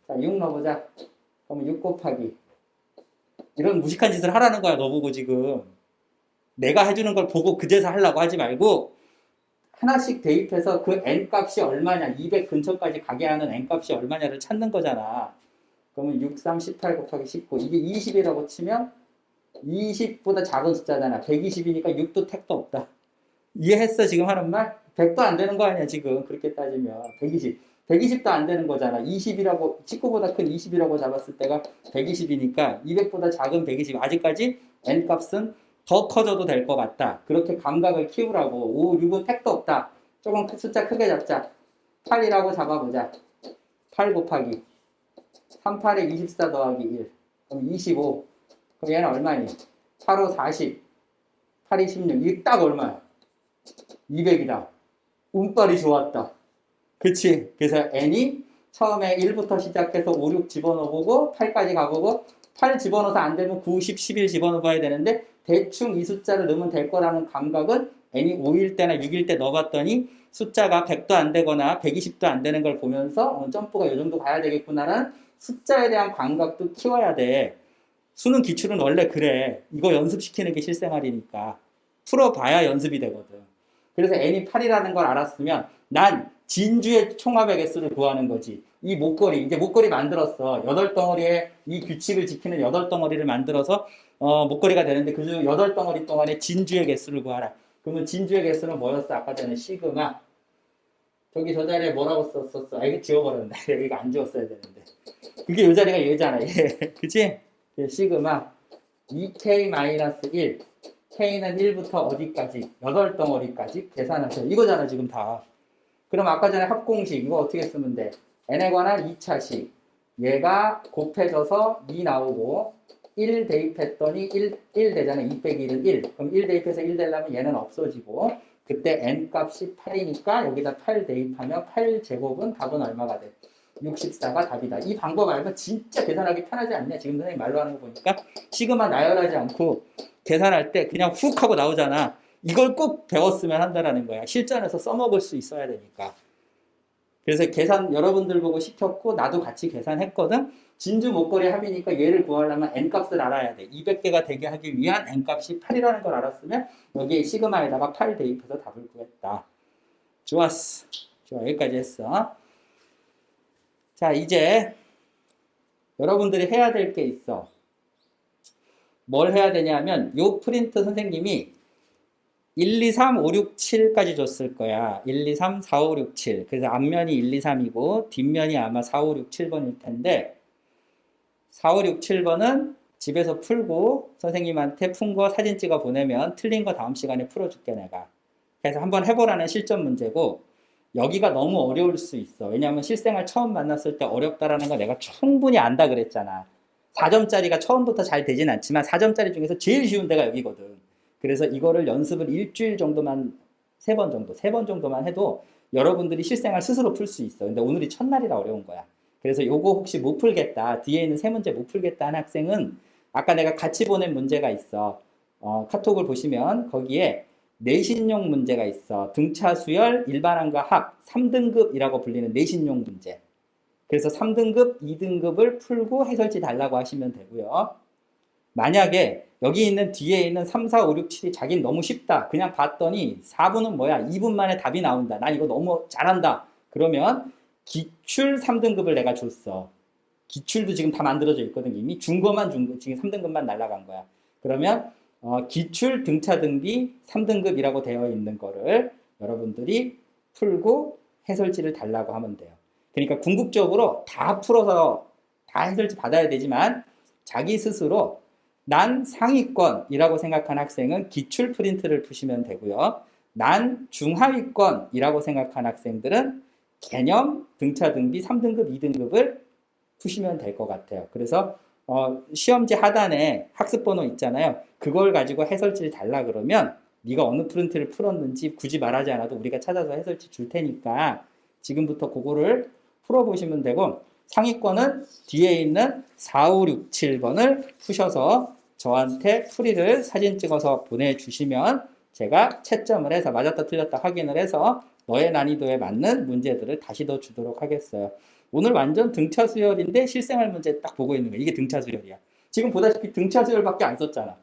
자, 6 넣어보자. 그러면 6 곱하기. 이런 무식한 짓을 하라는 거야, 너보고 지금. 내가 해주는 걸 보고 그제서 하려고 하지 말고 하나씩 대입해서 그 n값이 얼마냐, 200 근처까지 가게 하는 n값이 얼마냐를 찾는 거잖아. 그러면 6, 3, 18 곱하기 19. 이게 20이라고 치면 20보다 작은 숫자잖아. 120이니까 6도 택도 없다. 이해했어 지금 하는 말? 100도 안 되는 거 아니야 지금 그렇게 따지면. 120. 120도 안 되는 거잖아. 20이라고 19보다 큰 20이라고 잡았을 때가 120이니까 200보다 작은 120. 아직까지 n값은 더 커져도 될 것 같다. 그렇게 감각을 키우라고. 5, 6은 택도 없다. 조금 숫자 크게 잡자. 8이라고 잡아보자. 8 곱하기 3, 8에 24 더하기 1. 그럼 25. 그럼 얘는 얼마니? 8, 5, 40. 8, 2, 16. 이게 딱 얼마야? 200이다. 운빨이 좋았다. 그치? 그래서 n이 처음에 1부터 시작해서 5, 6 집어넣어보고 8까지 가보고 8 집어넣어서 안 되면 9, 10, 11 집어넣어봐야 되는데 대충 이 숫자를 넣으면 될 거라는 감각은 n이 5일 때나 6일 때 넣어봤더니 숫자가 100도 안 되거나 120도 안 되는 걸 보면서 점프가 이 정도 가야 되겠구나라는 숫자에 대한 감각도 키워야 돼. 수능 기출은 원래 그래. 이거 연습시키는 게 실생활이니까. 풀어봐야 연습이 되거든. 그래서 n이 8이라는 걸 알았으면 난 진주의 총합의 개수를 구하는 거지. 이 목걸이, 이제 목걸이 만들었어. 8덩어리에 이 규칙을 지키는 8덩어리를 만들어서 목걸이가 되는데 그중 8덩어리 동안에 진주의 개수를 구하라. 그러면 진주의 개수는 뭐였어? 아까 전에 시그마. 저기 저 자리에 뭐라고 썼었어? 아, 이거 지워버렸네. 여기가 안 지웠어야 되는데. 그게 이 자리가 얘잖아. 얘. 그치? 시그마 2k-1. K는 1부터 어디까지? 8덩어리까지 계산하세요. 이거잖아, 지금 다. 그럼 아까 전에 합공식, 이거 어떻게 쓰면 돼? n에 관한 2차식. 얘가 곱해져서 2 나오고, 1 대입했더니 1 되잖아. 2 빼기 1은 1. 그럼 1 대입해서 1 되려면 얘는 없어지고, 그때 n 값이 8이니까 여기다 8 대입하면 8제곱은 답은 얼마가 돼? 64가 답이다. 이 방법 알면 진짜 계산하기 편하지 않냐? 지금 선생님 말로 하는 거 보니까 시그마 나열하지 않고 계산할 때 그냥 훅 하고 나오잖아. 이걸 꼭 배웠으면 한다라는 거야. 실전에서 써먹을 수 있어야 되니까. 그래서 계산 여러분들 보고 시켰고 나도 같이 계산했거든. 진주 목걸이 합이니까 얘를 구하려면 n값을 알아야 돼. 200개가 되게 하기 위한 n값이 8이라는 걸 알았으면 여기에 시그마에다가 8 대입해서 답을 구했다. 좋았어. 좋아, 여기까지 했어. 자, 이제 여러분들이 해야 될 게 있어. 뭘 해야 되냐면 요 프린트 선생님이 1, 2, 3, 5, 6, 7까지 줬을 거야. 1, 2, 3, 4, 5, 6, 7. 그래서 앞면이 1, 2, 3이고 뒷면이 아마 4, 5, 6, 7번일 텐데 4, 5, 6, 7번은 집에서 풀고 선생님한테 푼 거 사진 찍어 보내면 틀린 거 다음 시간에 풀어줄게 내가. 그래서 한번 해보라는 실전 문제고 여기가 너무 어려울 수 있어. 왜냐하면 실생활 처음 만났을 때 어렵다라는 거 내가 충분히 안다 그랬잖아. 4점짜리가 처음부터 잘 되진 않지만 4점짜리 중에서 제일 쉬운 데가 여기거든. 그래서 이거를 연습을 일주일 정도만, 3번 정도만 해도 여러분들이 실생활 스스로 풀 수 있어. 근데 오늘이 첫날이라 어려운 거야. 그래서 요거 혹시 못 풀겠다, 뒤에 있는 3문제 못 풀겠다 하는 학생은 아까 내가 같이 보낸 문제가 있어. 카톡을 보시면 거기에 내신용 문제가 있어. 등차 수열, 일반항과 합, 3등급이라고 불리는 내신용 문제. 그래서 3등급, 2등급을 풀고 해설지 달라고 하시면 되고요. 만약에 여기 있는 뒤에 있는 3, 4, 5, 6, 7이 자기는 너무 쉽다. 그냥 봤더니 4분은 뭐야? 2분 만에 답이 나온다. 난 이거 너무 잘한다. 그러면 기출 3등급을 내가 줬어. 기출도 지금 다 만들어져 있거든. 이미 중거만 지금 3등급만 날라간 거야. 그러면 기출 등차 등비 3등급이라고 되어 있는 거를 여러분들이 풀고 해설지를 달라고 하면 돼요. 그러니까 궁극적으로 다 풀어서 다 해설지 받아야 되지만 자기 스스로 난 상위권이라고 생각한 학생은 기출 프린트를 푸시면 되고요. 난 중하위권이라고 생각한 학생들은 개념, 등차 등비 3등급, 2등급을 푸시면 될 것 같아요. 그래서 시험지 하단에 학습번호 있잖아요. 그걸 가지고 해설지를 달라 그러면 네가 어느 프린트를 풀었는지 굳이 말하지 않아도 우리가 찾아서 해설지 줄 테니까 지금부터 그거를 풀어보시면 되고 상위권은 뒤에 있는 4, 5, 6, 7번을 푸셔서 저한테 풀이를 사진 찍어서 보내주시면 제가 채점을 해서 맞았다 틀렸다 확인을 해서 너의 난이도에 맞는 문제들을 다시 더 주도록 하겠어요. 오늘 완전 등차 수열인데 실생활 문제 딱 보고 있는 거야. 이게 등차 수열이야. 지금 보다시피 등차 수열밖에 안 썼잖아.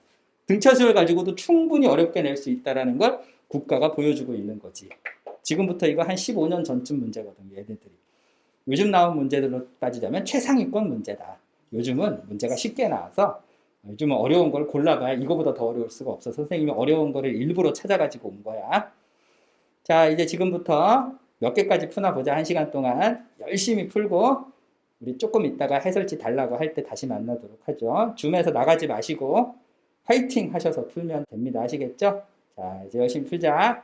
등차 수열 가지고도 충분히 어렵게 낼 수 있다는 걸 국가가 보여주고 있는 거지. 지금부터 이거 한 15년 전쯤 문제거든요. 얘네들이. 요즘 나온 문제들로 따지자면 최상위권 문제다. 요즘은 문제가 쉽게 나와서 요즘은 어려운 걸 골라봐야 이거보다 더 어려울 수가 없어. 선생님이 어려운 거를 일부러 찾아가지고 온 거야. 자, 이제 지금부터 몇 개까지 푸나 보자. 1시간 동안 열심히 풀고 우리 조금 있다가 해설지 달라고 할 때 다시 만나도록 하죠. 줌에서 나가지 마시고 화이팅 하셔서 풀면 됩니다. 아시겠죠? 자, 이제 열심히 풀자.